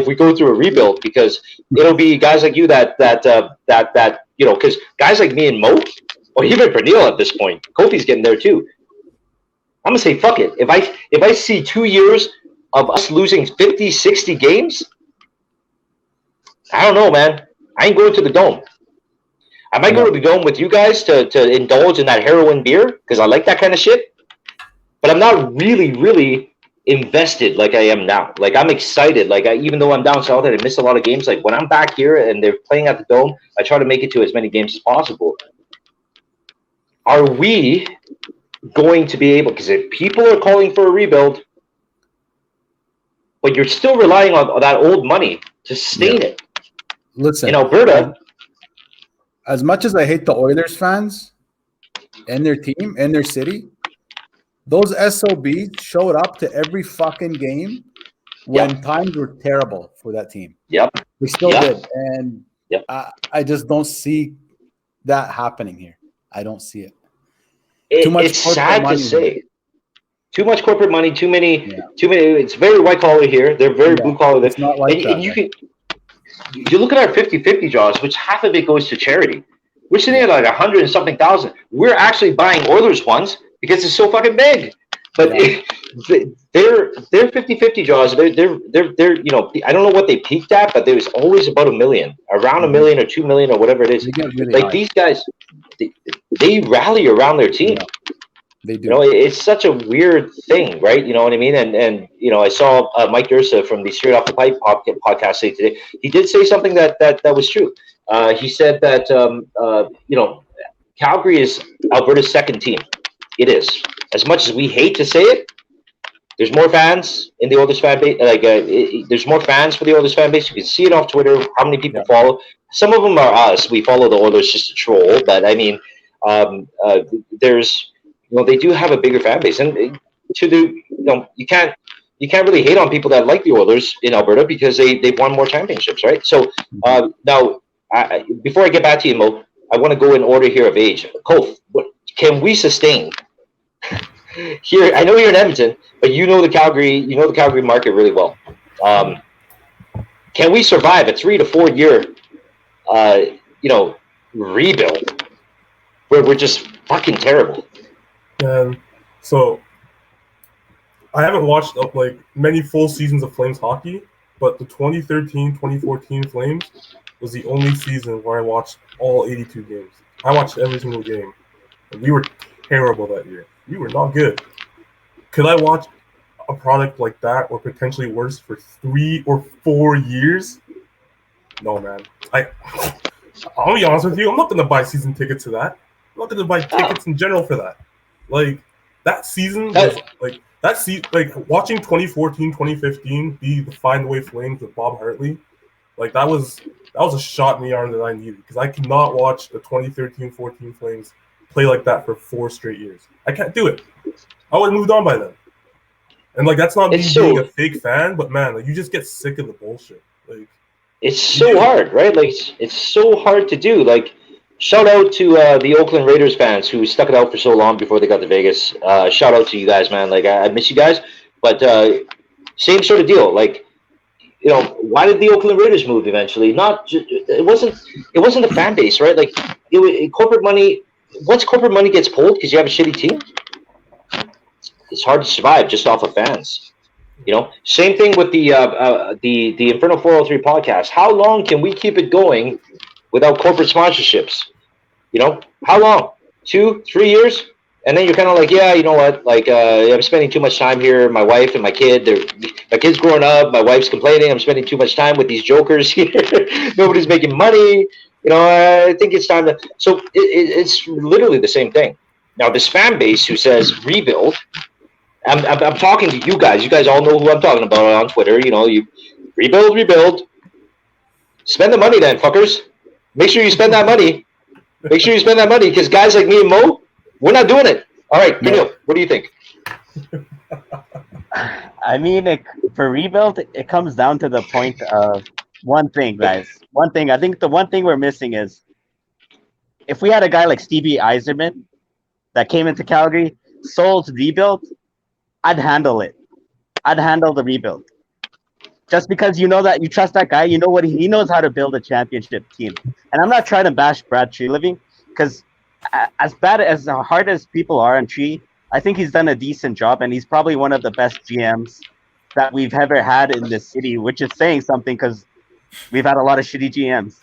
we go through a rebuild, because it'll be guys like you that because guys like me and Mo, or even for Neil at this point, Kofi's getting there too. I'm gonna say fuck it. If I see 2 years of us losing 50, 60 games, I don't know, man. I ain't going to the Dome. I might go to the Dome with you guys to indulge in that heroin beer, because I like that kind of shit. But I'm not really invested like I am now. Like, I'm excited. Like, even though I'm down south and I miss a lot of games, like when I'm back here and they're playing at the Dome, I try to make it to as many games as possible. Are we going to be able, because if people are calling for a rebuild, but you're still relying on that old money to sustain it. Listen, in Alberta, as much as I hate the Oilers fans and their team and their city, those SOBs showed up to every fucking game when times were terrible for that team. Yep. They still did. And Yep. I just don't see that happening here. I don't see it. It's sad to say. Too much corporate money, too many. It's very white collar here. They're very blue collar. It's not like that. And you look at our 50-50 draws, which half of it goes to charity. We're sitting at like 100 and something thousand. We're actually buying Oilers ones because it's so fucking big. But their 50-50 draws, they're I don't know what they peaked at, but there was always about $1 million, around $1 million or $2 million or whatever it is. Really like high. These guys, they rally around their team. Yeah. They do. It's such a weird thing, right? You know what I mean? And I saw Mike Dursa from the Straight Off the Pipe podcast say today. He did say something that was true. He said that Calgary is Alberta's second team. It is. As much as we hate to say it, there's more fans in the Oilers fan base. There's more fans for the Oilers fan base. You can see it off Twitter. How many people follow? Some of them are us. We follow the Oilers just to troll. But I mean, there's. They do have a bigger fan base, and you can't really hate on people that like the Oilers in Alberta because they've won more championships, right? So now, before I get back to you, Mo, I want to go in order here of age. Kof, can we sustain here? I know you're in Edmonton, but you know the Calgary market really well. Can we survive a 3 to 4 year, rebuild where we're just fucking terrible? And so I haven't watched many full seasons of Flames hockey, but the 2013-2014 Flames was the only season where I watched all 82 games. I watched every single game, and we were terrible that year. We were not good. Could I watch a product like that, or potentially worse, for 3 or 4 years? No, man. I'll be honest with you. I'm not going to buy season tickets to that. I'm not going to buy tickets in general for that. Like, that season was watching 2014-2015 be the Find the Way Flames with Bob Hartley. Like, that was a shot in the arm that I needed, because I could not watch the 2013-14 Flames play like that for 4 straight years. I can't do it. I would have moved on by then. And that's not me being a fake fan, but man, you just get sick of the bullshit. It's so hard, right? It's so hard to do. Shout out to the Oakland Raiders fans who stuck it out for so long before they got to Vegas. Shout out to you guys, man. I miss you guys. But same sort of deal. Why did the Oakland Raiders move eventually? It wasn't the fan base, right? Corporate money. Once corporate money gets pulled because you have a shitty team, it's hard to survive just off of fans. Same thing with the Infernal 403 podcast. How long can we keep it going without corporate sponsorships? How long? 2, 3 years? And then you're kind of like, yeah, you know what? I'm spending too much time here. My wife and my kid, my kid's growing up. My wife's complaining. I'm spending too much time with these jokers here. Nobody's making money. I think it's time to. So it's literally the same thing. Now, this fan base who says rebuild, I'm talking to you guys. You guys all know who I'm talking about on Twitter. You rebuild. Spend the money then, fuckers. Make sure you spend that money. Make sure you spend that money, because guys like me and Mo, we're not doing it. All right, Daniel, what do you think? I mean, for rebuild, it comes down to the point of one thing, guys. One thing. I think the one thing we're missing is if we had a guy like Stevie Eiserman that came into Calgary, sold, rebuilt, I'd handle it. I'd handle the rebuild. Just because you know that you trust that guy, you know what he knows how to build a championship team. And I'm not trying to bash Brad Treliving because as bad as hard as people are on Tree, I think he's done a decent job, and he's probably one of the best GMs that we've ever had in this city, which is saying something because we've had a lot of shitty GMs.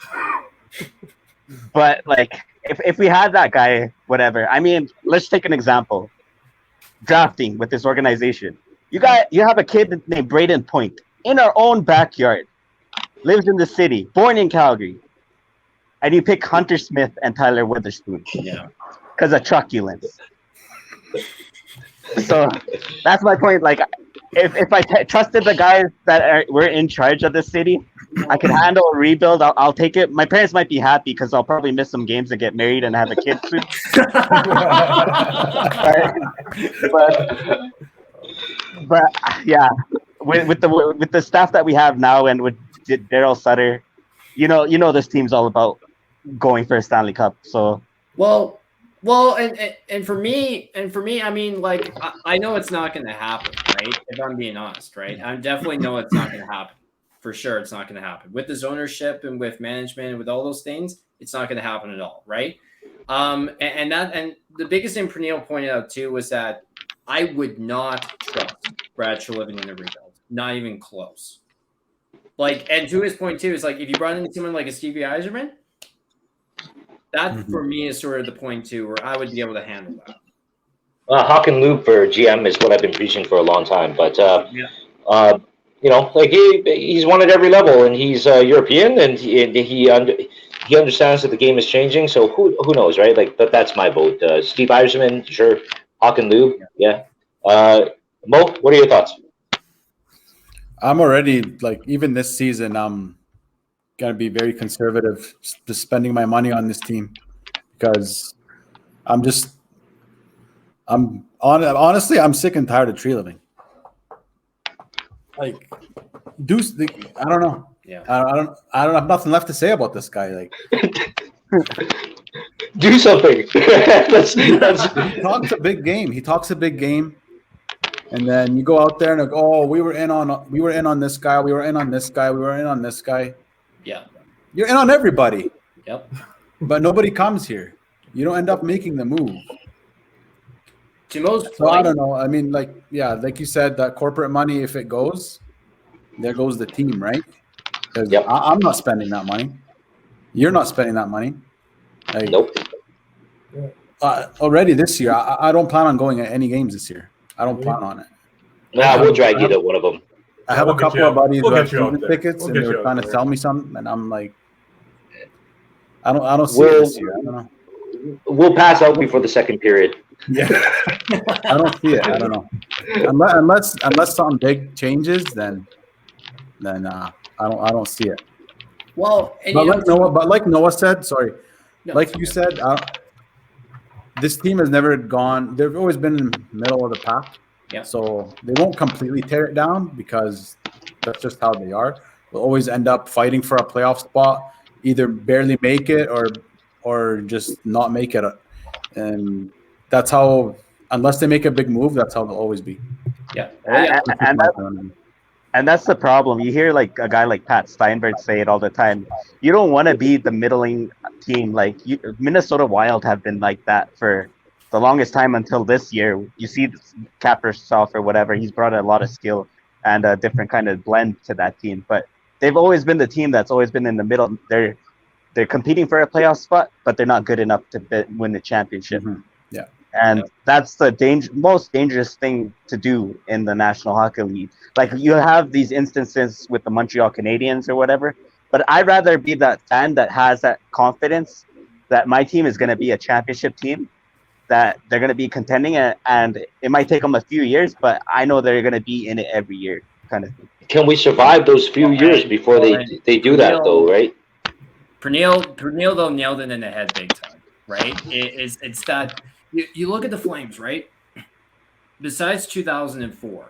But like, if we had that guy, whatever. I mean, let's take an example. Drafting with this organization. You have a kid named Braden Point in our own backyard, lives in the city, born in Calgary, and you pick Hunter Smith and Tyler Witherspoon. Yeah. Because of truculence. So that's my point. Like, if I trusted the guys that were in charge of the city, I can handle a rebuild. I'll take it. My parents might be happy because I'll probably miss some games and get married and have a kid soon. but yeah, with the staff that we have now and with Daryl Sutter, you know this team's all about going for a Stanley Cup. So well, and for me, I mean, like, I know it's not going to happen, right? If I'm being honest, right? I definitely know it's not going to happen. For sure, it's not going to happen with this ownership and with management and with all those things. It's not going to happen at all, right? And the biggest thing Pernille pointed out too was that I would not trust Brad Treliving in the rebuild, not even close. Like, and to his point too is like, if you brought in someone like a Stevie Eiserman, that for me is sort of the point too, where I would be able to handle that. Hawk and Loop for GM is what I've been preaching for a long time, but you know, like he's won at every level, and he's European, and he understands that the game is changing. So who knows, right? Like, but that's my vote. Steve Eiserman, sure. Hawk and Loop, yeah. Mo, what are your thoughts? I'm already, like, even this season, I'm gonna be very conservative just spending my money on this team because honestly, I'm sick and tired of Treliving. Like, Deuce, I don't know. Yeah. I don't have nothing left to say about this guy. Like, do something. He talks a big game. And then you go out there and like, oh, we were in on this guy. We were in on this guy. We were in on this guy. Yeah. You're in on everybody. Yep. But nobody comes here. You don't end up making the move. So I don't know. I mean, like, yeah, like you said, that corporate money, if it goes, there goes the team, right? Because I'm not spending that money. You're not spending that money. Like, nope. Already this year, I don't plan on going at any games this year. I don't plan on it. Nah, we'll drag you to one of them. I have a couple of buddies who have season tickets, and they were trying to sell me some, and I'm like, I don't see it this year. I don't know. We'll pass out before the second period. Yeah, I don't see it. I don't know. Unless something big changes, then I don't see it. Well, but like Noah said, sorry, no, like you said, this team has never gone. They've always been in the middle of the pack. Yeah. So they won't completely tear it down because that's just how they are. They'll always end up fighting for a playoff spot, either barely make it or just not make it. And that's how, unless they make a big move, that's how they'll always be. Yeah. And that's the problem. You hear like a guy like Pat Steinberg say it all the time. You don't want to be the middling team. Like Minnesota Wild have been like that for the longest time until this year. You see Kaprizov or whatever. He's brought a lot of skill and a different kind of blend to that team. But they've always been the team that's always been in the middle. They're competing for a playoff spot, but they're not good enough to win the championship. Mm-hmm. Yeah. And that's the most dangerous thing to do in the National Hockey League. Like, you have these instances with the Montreal Canadiens or whatever, but I'd rather be that fan that has that confidence that my team is going to be a championship team, that they're going to be contending, and it might take them a few years, but I know they're going to be in it every year, kind of thing. Can we survive those few years before they do that, though, right? Pernille, though, nailed it in the head big time, right? It's that you look at the Flames, right? Besides 2004,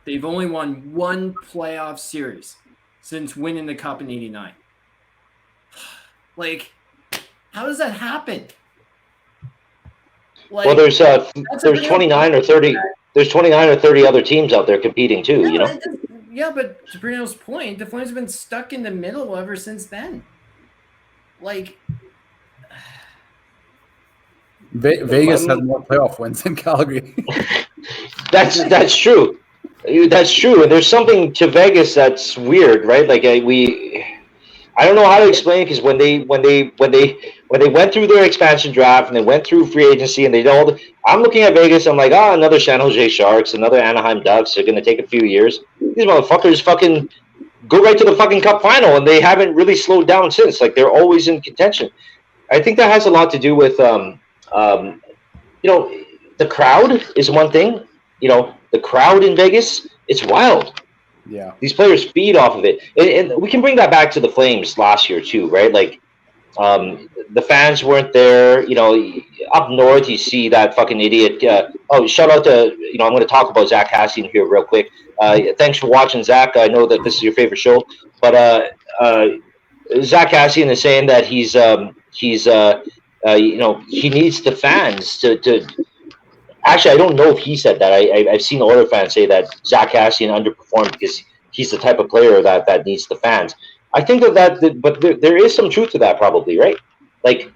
they've only won one playoff series since winning the Cup in '89. Like, How does that happen? Well, there's 29 or 30. There's 29 or 30 other teams out there competing too. Yeah, You know. but to Bruno's point, the Flames have been stuck in the middle ever since then. Like, Vegas has more playoff wins than Calgary. That's true. That's true. And there's something to Vegas that's weird, right? Like I don't know how to explain it because when they went through their expansion draft and they went through free agency and they all, I'm looking at Vegas. I'm like, another San Jose Sharks, another Anaheim Ducks. They're going to take a few years. These motherfuckers fucking go right to the fucking Cup final, and they haven't really slowed down since. Like they're always in contention. I think that has a lot to do with the crowd is one thing. The crowd in Vegas, it's wild. Yeah, these players feed off of it, and we can bring that back to the Flames last year too, right? Like, the fans weren't there. Up north, you see that fucking idiot. Shout out to I'm going to talk about Zach Cassian here real quick. Thanks for watching, Zach. I know that this is your favorite show, but Zach Cassian is saying that he needs the fans to. Actually, I don't know if he said that. I've seen other fans say that Zach Cassian underperformed because he's the type of player that needs the fans. I think but there is some truth to that probably, right? Like,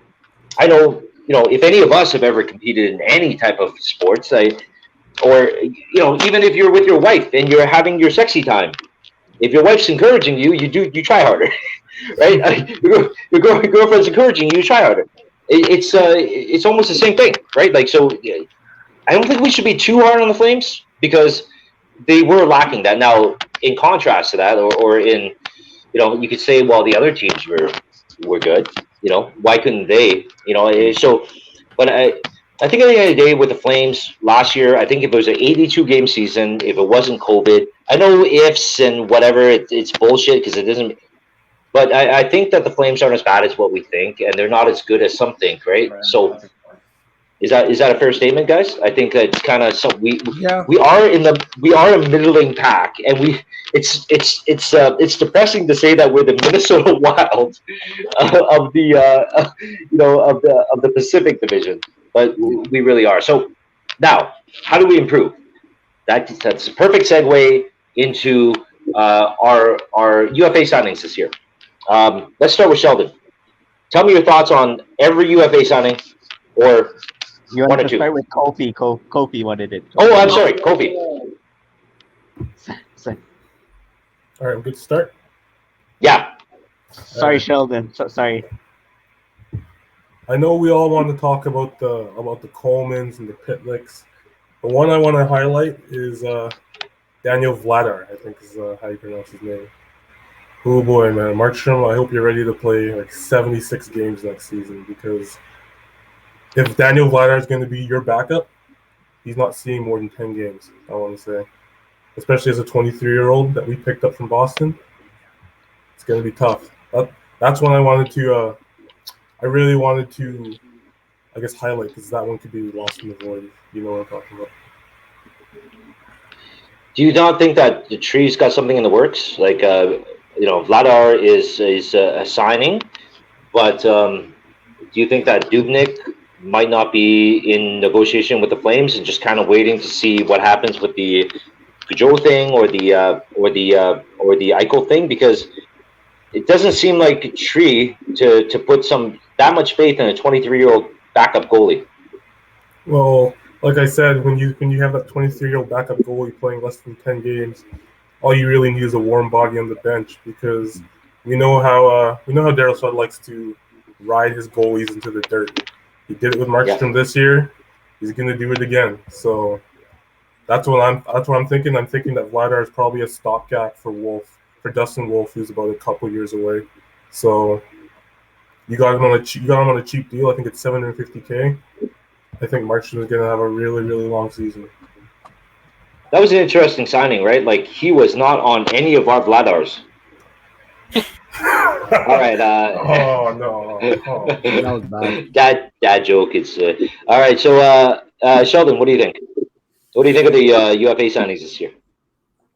I know, if any of us have ever competed in any type of sports, or even if you're with your wife and you're having your sexy time, if your wife's encouraging you, you try harder, right? Your girlfriend's encouraging you try harder. It's almost the same thing, right? Like, so. I don't think we should be too hard on the Flames because they were lacking that. Now, in contrast to that, or in, you could say, well, the other teams were good. Why couldn't they? So, but I think at the end of the day with the Flames last year, I think if it was an 82-game season, if it wasn't COVID, I know ifs and whatever, it's bullshit because it doesn't. But I think that the Flames aren't as bad as what we think, and they're not as good as some think, right? So. Is that a fair statement, guys? I think it's kind of we are a middling pack, and it's depressing to say that we're the Minnesota Wild of the Pacific Division, but we really are. So now, how do we improve? That's a perfect segue into our UFA signings this year. Let's start with Sheldon. Tell me your thoughts on every UFA signing, or. You want to start with Kofi? Kofi wanted it. Oh, I'm sorry, Kofi. Sorry. All right, I'm good to start. Yeah. Sorry, Sheldon. Sorry. I know we all want to talk about the Colemans and the Pitlicks. The one I want to highlight is Daniel Vladar, I think is how you pronounce his name. Oh boy, man, Markstrom, I hope you're ready to play like 76 games next season because. If Daniel Vladar is going to be your backup, he's not seeing more than 10 games, I want to say. Especially as a 23-year-old that we picked up from Boston. It's going to be tough. That's one I really wanted to, I guess, highlight because that one could be lost in the void. You know what I'm talking about. Do you not think that the Tree's got something in the works? Like, Vladar is a signing, but do you think that Dubnyk might not be in negotiation with the Flames and just kind of waiting to see what happens with the Joe thing or the Eichel thing? Because it doesn't seem like Tree to put that much faith in a 23-year-old backup goalie. Well, like I said, when you have that 23-year-old backup goalie playing less than 10 games, all you really need is a warm body on the bench because we know how Daryl Sutter likes to ride his goalies into the dirt. He did it with Markstrom this year. He's going to do it again. So that's what I'm thinking. I'm thinking that Vladar is probably a stopgap for Dustin Wolf, who's about a couple years away. So you got him on a cheap deal. I think it's $750K. I think Markstrom is going to have a really, really long season. That was an interesting signing, right? Like he was not on any of our Vladars. All right. Oh no! Oh. That was bad. That joke. It's all right. So, Sheldon, what do you think? What do you think of the UFA signings this year?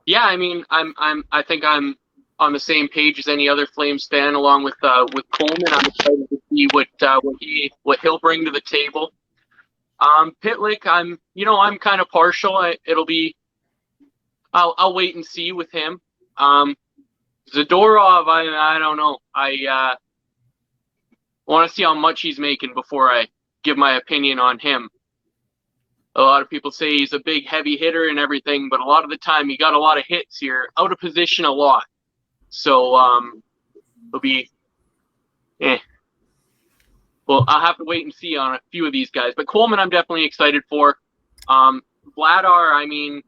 Yeah, I mean, I think I'm on the same page as any other Flames fan, along with Coleman. I'm excited to see what he'll bring to the table. Pitlick, I'm kind of partial. I'll wait and see with him. Zadorov, I don't know. I want to see how much he's making before I give my opinion on him. A lot of people say he's a big, heavy hitter and everything, but a lot of the time he got a lot of hits here, out of position a lot. So it'll be, well, I'll have to wait and see on a few of these guys. But Coleman, I'm definitely excited for. Vladar, I mean,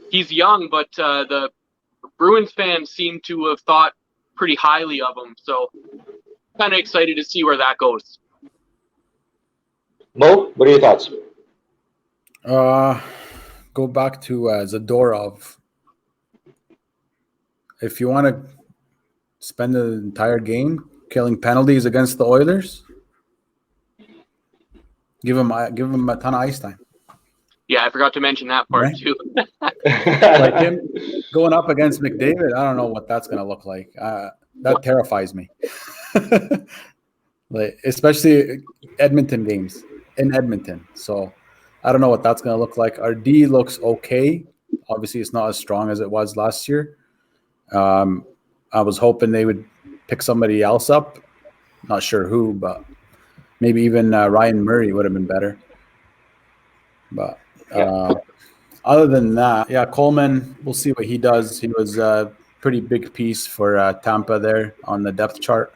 he's young, but the Bruins fans seem to have thought pretty highly of him. So kind of excited to see where that goes. Mo, what are your thoughts? Go back to Zadorov. If you want to spend the entire game killing penalties against the Oilers, give him a ton of ice time. Yeah, I forgot to mention that part too. Like him going up against McDavid, I don't know what that's going to look like. That terrifies me. Like, especially Edmonton games in Edmonton. So I don't know what that's going to look like. Our D looks okay. Obviously, it's not as strong as it was last year. I was hoping they would pick somebody else up. Not sure who, but maybe even Ryan Murray would have been better. But other than that, yeah, Coleman, we'll see what he does. He was a pretty big piece for Tampa there on the depth chart.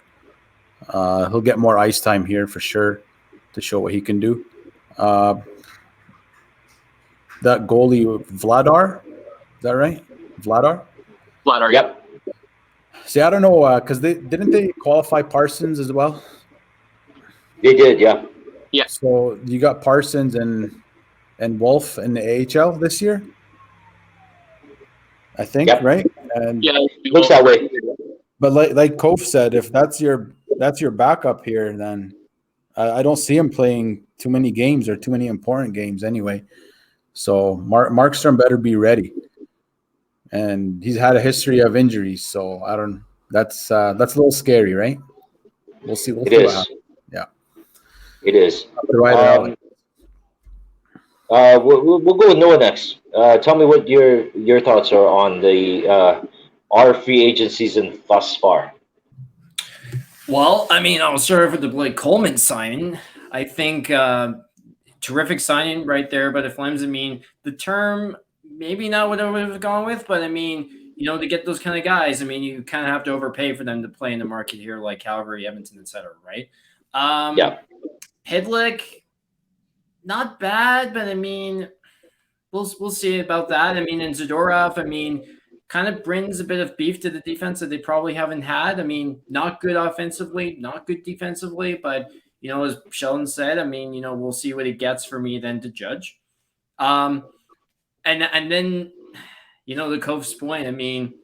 He'll get more ice time here for sure to show what he can do. That goalie, Vladar, is that right? Vladar, Yep. See, I don't know, because didn't they qualify Parsons as well? They did, yeah. Yeah. So you got Parsons and Wolf in the AHL this year, I think, Yep. right? And Yeah, Looks that way. but like Kof said, if that's your backup here, then I don't see him playing too many games or too many important games anyway. So Markstrom better be ready. And he's had a history of injuries, so I don't. That's a little scary, right? We'll see. It is. Yeah, It is. Right. We'll go with Noah next. Tell me what your thoughts are on the our free agent season thus far. Well, I mean, I'll start with the Blake Coleman signing. I think terrific signing right there by the Flames. I mean, the term maybe not what I would have gone with, but I mean, to get those kind of guys, I mean, you kind of have to overpay for them to play in the market here, like Calgary, Edmonton, etc. Right? Yeah. Pitlick, not bad, but I mean, we'll see about that. I mean, and Zadorov, I mean, kind of brings a bit of beef to the defense that they probably haven't had. I mean, not good offensively, not good defensively, but as Sheldon said, I mean, we'll see what he gets for me then to judge. And then, the Cove's point, I mean,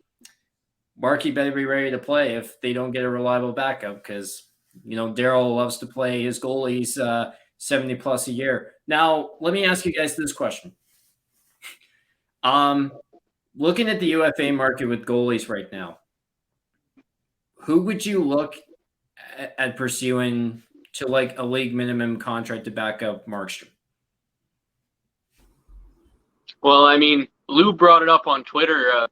Markey better be ready to play if they don't get a reliable backup because, Daryl loves to play his goalies 70 plus a year. Now, let me ask you guys this question. Looking at the UFA market with goalies right now, who would you look at pursuing to like a league minimum contract to back up Markstrom? Well, I mean, Lou brought it up on Twitter a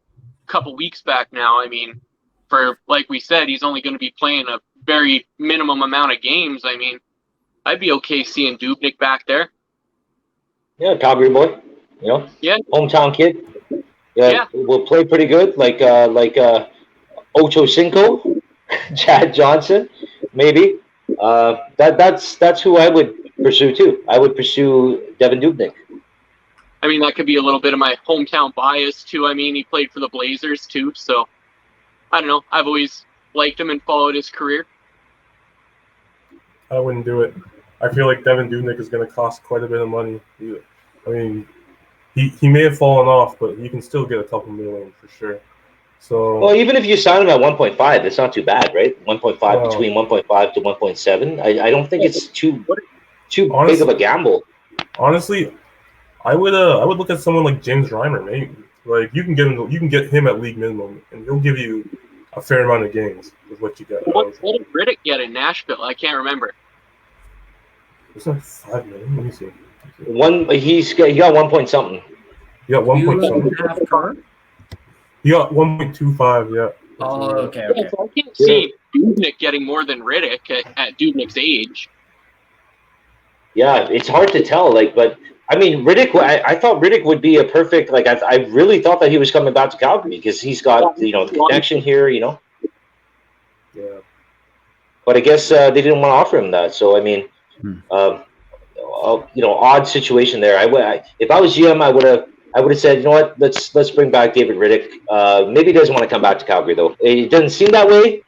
couple weeks back now. I mean, for like we said, he's only going to be playing a very minimum amount of games. I mean, I'd be okay seeing Dubnyk back there. Yeah, Calgary boy. Yeah. Hometown kid. Yeah. Will play pretty good, like Ocho Cinco, Chad Johnson, maybe. That's who I would pursue too. I would pursue Devin Dubnyk. I mean, that could be a little bit of my hometown bias too. I mean, he played for the Blazers too, so I don't know. I've always liked him and followed his career. I wouldn't do it. I feel like Devin Dubnyk is going to cost quite a bit of money. I mean, he may have fallen off, but you can still get a couple million for sure. So, well, even if you sign him at 1.5, it's not too bad, right? 1.5 between 1.5 to 1.7. I don't think it's too big of a gamble. Honestly, I would look at someone like James Reimer, Like you can get him at league minimum, and he'll give you a fair amount of games with what you get. What did Riddick get in Nashville? I can't remember. It's like 5 million. Let me see. He got 1 point something. He got 1 point something. 2.5 per? He got 1.25. Yeah. Oh, okay. Yeah, so I can't see Dubnyk getting more than Riddick at Dubnyk's age. Yeah, it's hard to tell. But I mean, Riddick. I thought Riddick would be a perfect. I really thought that he was coming back to Calgary because he's got the connection here. Yeah. But I guess they didn't want to offer him that. So I mean, odd situation there. If I was GM, I would have said, you know what, let's bring back David Riddick. Maybe he doesn't want to come back to Calgary though. It doesn't seem that way.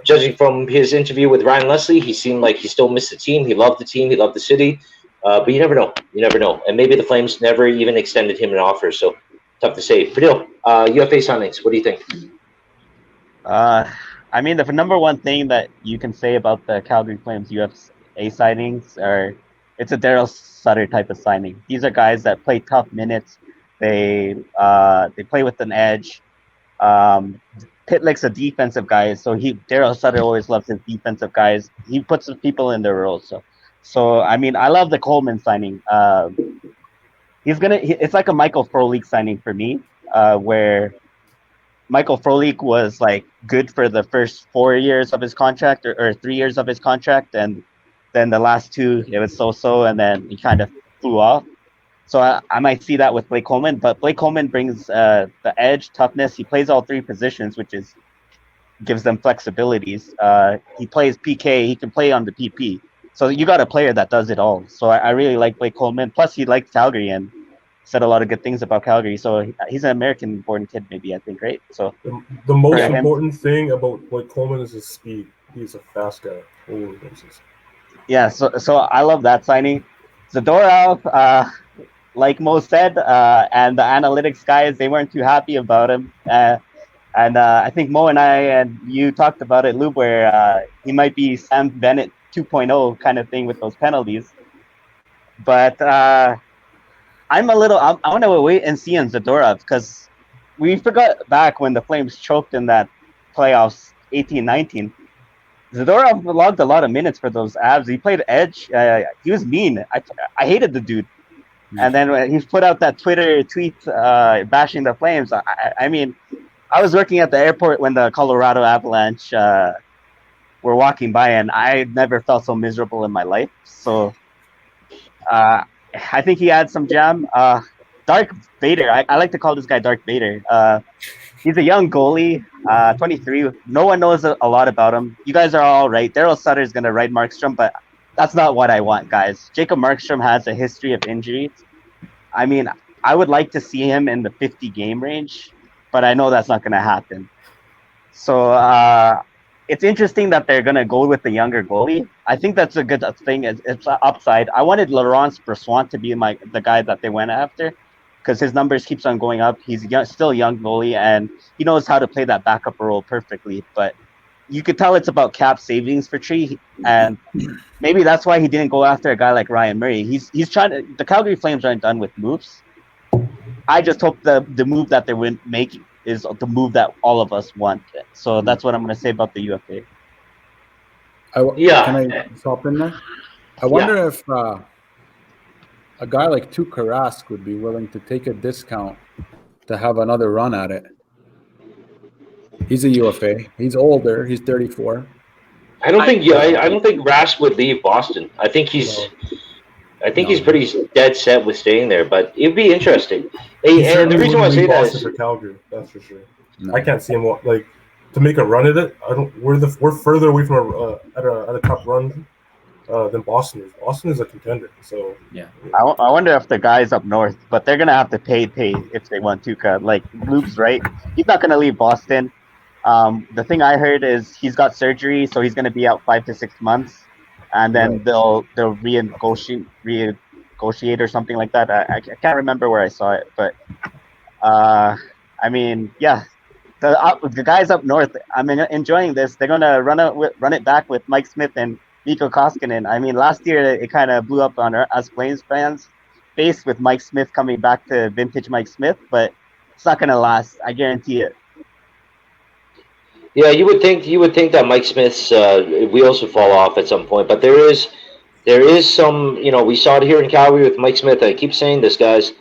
Judging from his interview with Ryan Leslie, he seemed like he still missed the team. He loved the team. He loved the city. But you never know. You never know. And maybe the Flames never even extended him an offer. So tough to say. Pernil, UFA signings. What do you think? I mean, the number one thing that you can say about the Calgary Flames UFA signings it's a Daryl Sutter type of signing. These are guys that play tough minutes. They play with an edge. Pitlick's a defensive guy, so Daryl Sutter always loves his defensive guys. He puts people in their roles. So I mean, I love the Coleman signing. It's like a Michael Frolik signing for me, where Michael Frolik was like good for the first 4 years of his contract or 3 years of his contract, and then the last 2 it was so, and then he kind of flew off. So I might see that with Blake Coleman, but Blake Coleman brings the edge, toughness. He plays all 3 positions, which gives them flexibilities. He plays PK. He can play on the PP. So you got a player that does it all. So I really like Blake Coleman. Plus, he liked Calgary and said a lot of good things about Calgary. So he's an American-born kid, maybe, I think, right? So the most important thing about Blake Coleman is his speed. He's a fast guy. Yeah, so I love that signing. Zadorov, like Mo said, and the analytics guys, they weren't too happy about him. And I think Mo and I and you talked about it, Lube, where he might be Sam Bennett 2.0 kind of thing with those penalties. But I want to wait and see on Zadorov because we forgot back when the Flames choked in that playoffs 18-19. Zadorov logged a lot of minutes for those Avs. He played edge. He was mean. I hated the dude. And then when he put out that Twitter tweet bashing the Flames, I mean, I was working at the airport when the Colorado Avalanche were walking by, and I never felt so miserable in my life. So I think he had some jam. Dark Vader. I like to call this guy Dark Vader. He's a young goalie, 23. No one knows a lot about him. You guys are all right. Daryl Sutter is going to ride Markstrom, but that's not what I want, guys. Jacob Markstrom has a history of injuries. I mean, I would like to see him in the 50-game range, but I know that's not going to happen. So it's interesting that they're going to go with the younger goalie. I think that's a good thing. It's an upside. I wanted Laurent Brossoit to be the guy that they went after because his numbers keeps on going up. He's still a young goalie, and he knows how to play that backup role perfectly. But you could tell it's about cap savings for Tree, and maybe that's why he didn't go after a guy like Ryan Murray. He's trying to. The Calgary Flames aren't done with moves. I just hope the move that they would make is the move that all of us want. So that's what I'm going to say about the UFA. Can I stop in there? I wonder if a guy like Tuukka Rask would be willing to take a discount to have another run at it. He's a UFA. He's older. He's 34. I don't think Rask would leave Boston. I think he's pretty dead set with staying there. But it'd be interesting. And the reason why I say that is for Calgary, that's for sure. No. I can't see him to make a run at it. We're further away from at a top run than Boston is. Boston is a contender. So yeah. I wonder if the guys up north, but they're gonna have to pay if they want Tuukka. Like Luke's right. He's not gonna leave Boston. The thing I heard is he's got surgery, so he's going to be out 5 to 6 months, and then they'll renegotiate or something like that. I can't remember where I saw it, but I mean, yeah, the guys up north. I'm enjoying this. They're going to run it back with Mike Smith and Mikko Koskinen. I mean, last year it kind of blew up on us Flames fans' face with Mike Smith coming back to vintage Mike Smith, but It's not gonna last. I guarantee it. Yeah, you would think that Mike Smith's wheels would fall off at some point, but there is some. We saw it here in Calgary with Mike Smith. I keep saying this, guys.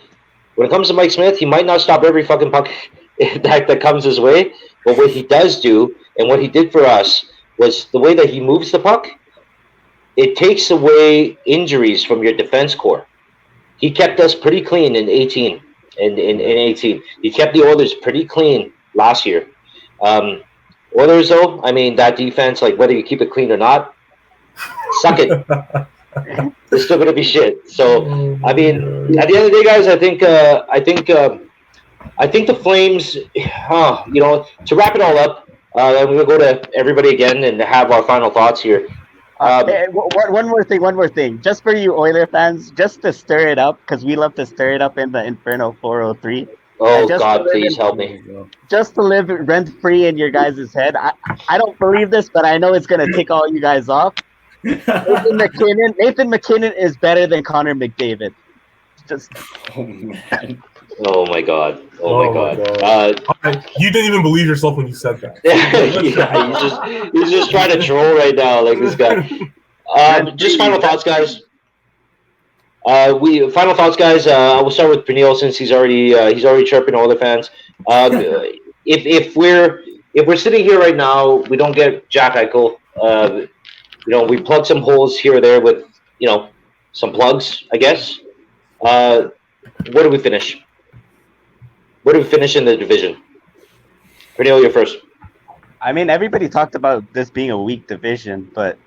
When it comes to Mike Smith, he might not stop every fucking puck that comes his way, but what he does do, and what he did for us, was the way that he moves the puck. It takes away injuries from your defense core. He kept us pretty clean in 18. In 18, he kept the Oilers pretty clean last year. Oilers, though, I mean, that defense, like whether you keep it clean or not, suck it. It's still gonna be shit. So, I mean, at the end of the day, guys, I think the Flames. To wrap it all up, I'm gonna go to everybody again and have our final thoughts here. One more thing. Just for you Oiler fans, just to stir it up, because we love to stir it up in the Infernal 403. Oh God, please help me. Just to live rent free in your guys' head. I don't believe this, but I know it's gonna tick all you guys off. Nathan McKinnon is better than Connor McDavid. Just Oh man. Oh my God. Oh my God. You didn't even believe yourself when you said that. Yeah, he's just trying to troll right now, like this guy. Just final thoughts, guys. Final thoughts, guys. We'll start with Pernille since he's already chirping all the fans. If we're sitting here right now, we don't get Jack Eichel. We plug some holes here or there with some plugs, I guess. Where do we finish? Where do we finish in the division? Pernille, you're first. I mean, everybody talked about this being a weak division, but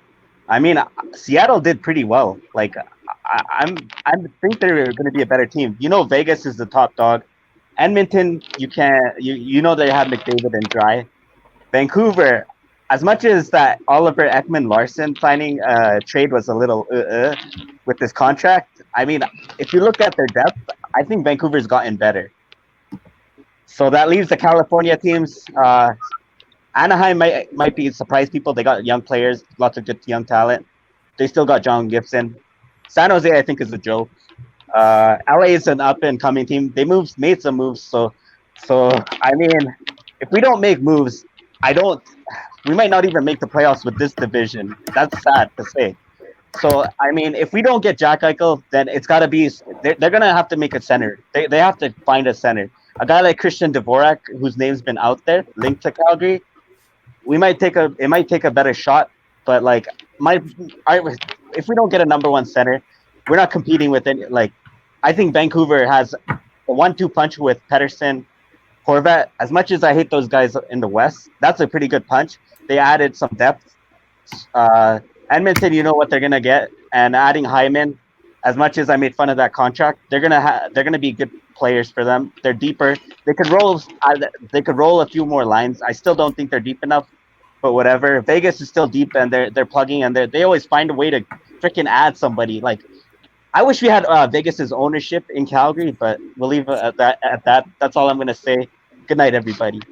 I mean, Seattle did pretty well. Like, I think they're going to be a better team. Vegas is the top dog. Edmonton, you they have McDavid and Dry. Vancouver, as much as that Oliver Ekman-Larsson signing trade was a little with this contract, I mean, if you look at their depth, I think Vancouver's gotten better. So that leaves the California teams. Anaheim might be surprise people. They got young players, lots of good young talent. They still got John Gibson. San Jose, I think, is a joke. LA is an up and coming team. They made some moves. So I mean, if we don't make moves, we might not even make the playoffs with this division. That's sad to say. So I mean, if we don't get Jack Eichel, then it's got to be. They're gonna have to make a center. They have to find a center. A guy like Christian Dvorak, whose name's been out there, linked to Calgary. It might take a better shot, but like if we don't get a number one center, we're not competing with any. Like, I think Vancouver has a 1-2 punch with Pettersson, Horvat. As much as I hate those guys in the West, that's a pretty good punch. They added some depth. Edmonton, you know what they're gonna get, and adding Hyman. As much as I made fun of that contract, they're gonna be good players for them. They're deeper. They could roll a few more lines. I still don't think they're deep enough, but whatever. Vegas is still deep, and they're plugging, and they always find a way to freaking add somebody. Like, I wish we had Vegas's ownership in Calgary, but we'll leave it at that. That's all I'm gonna say. Good night, everybody.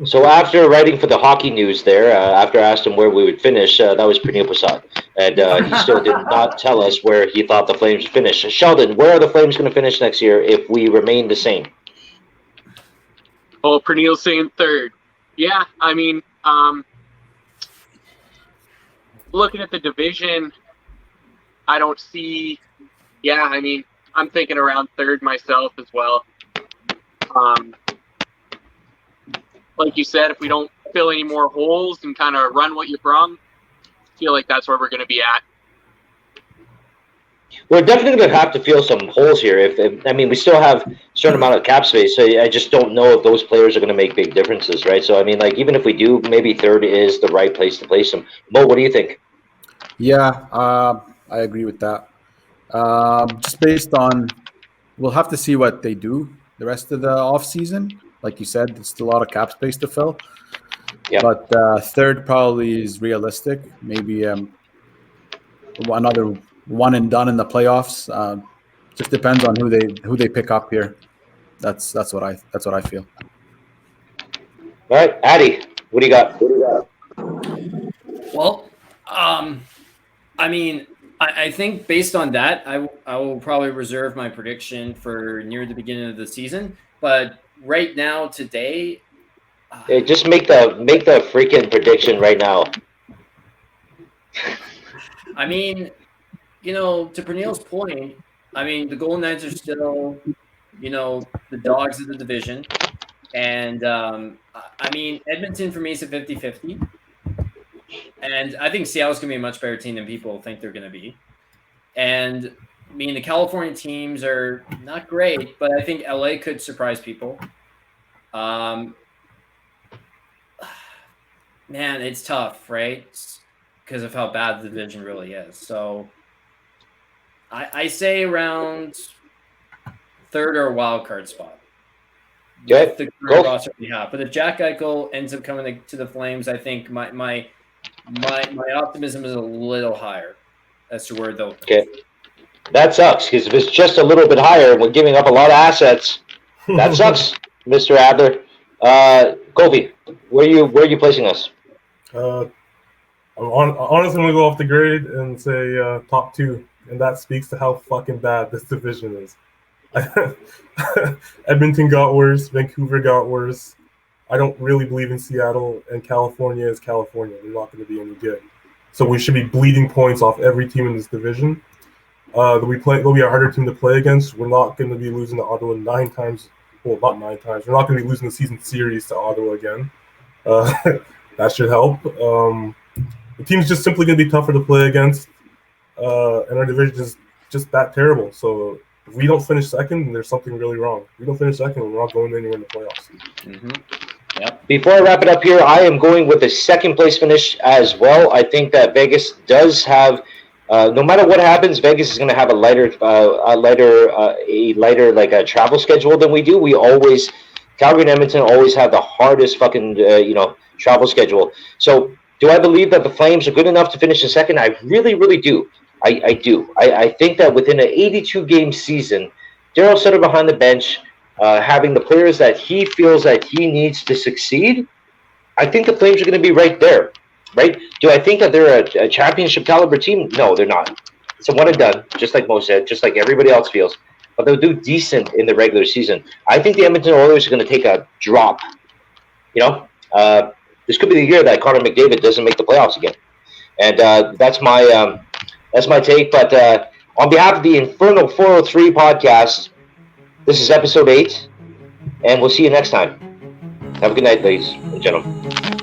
So after writing for the Hockey News there, after I asked him where we would finish, that was Pernille Prasad. And he still did not tell us where he thought the Flames would finish. Sheldon, where are the Flames going to finish next year if we remain the same? Oh, Pernille's saying third. Yeah, I mean, looking at the division, I don't see... Yeah, I mean, I'm thinking around third myself as well. Like you said, if we don't fill any more holes and kind of run what you brung, I feel like that's where we're going to be at. We're definitely going to have to fill some holes here. I mean, we still have a certain amount of cap space, so I just don't know if those players are going to make big differences, right? So, I mean, like, even if we do, maybe third is the right place to place them. Mo, what do you think? Yeah, I agree with that. Just based on, we'll have to see what they do the rest of the offseason. Like you said, there's still a lot of cap space to fill. Yeah. But third probably is realistic. Maybe another one and done in the playoffs. Just depends on who they pick up here. That's what I feel. All right, Addy, what do you got? Well, I mean, I think based on that, I will probably reserve my prediction for near the beginning of the season. But right now, today, Just make the freaking prediction right now. I mean, to Pernille's point, I mean, the Golden Knights are still, the dogs of the division. And, I mean, Edmonton for me is a 50-50. And I think Seattle's going to be a much better team than people think they're going to be. And, I mean, the California teams are not great, but I think LA could surprise people. Man, it's tough, right? Because of how bad the division really is. So I say around third or wild card spot. Okay, With the go. current roster we have. But if Jack Eichel ends up coming to the Flames, I think my optimism is a little higher as to where they'll go. Okay, that sucks because if it's just a little bit higher and we're giving up a lot of assets, that sucks, Mr. Adler. Kobe, where are you placing us? Honestly, I'm gonna go off the grade and say top 2, and that speaks to how fucking bad this division is. Edmonton got worse. Vancouver got worse. I don't really believe in Seattle, and California is California. They're not going to be any good. So we should be bleeding points off every team in this division. They'll be a harder team to play against. We're not going to be losing to Ottawa 9 times. Well, not 9 times. We're not going to be losing the season series to Ottawa again. That should help. The team's just simply going to be tougher to play against, and our division is just that terrible. So if we don't finish second, then there's something really wrong. If we don't finish second, we're not going anywhere in the playoffs. Mm-hmm. Yep. Before I wrap it up here, I am going with a second place finish as well. I think that Vegas does have, no matter what happens, Vegas is going to have a lighter like a travel schedule than we do. We always, Calgary and Edmonton always have the hardest fucking travel schedule. So do I believe that the Flames are good enough to finish in second? I really, really do. I do. I think that within an 82-game season, Darryl Sutter behind the bench, having the players that he feels that he needs to succeed, I think the Flames are going to be right there, right? Do I think that they're a championship caliber team? No, they're not. It's a one and done, just like Mo said, just like everybody else feels. But they'll do decent in the regular season. I think the Edmonton Oilers are going to take a drop. This could be the year that Connor McDavid doesn't make the playoffs again. And that's my take. But on behalf of the Infernal 403 podcast, this is episode 8, and we'll see you next time. Have a good night, ladies and gentlemen.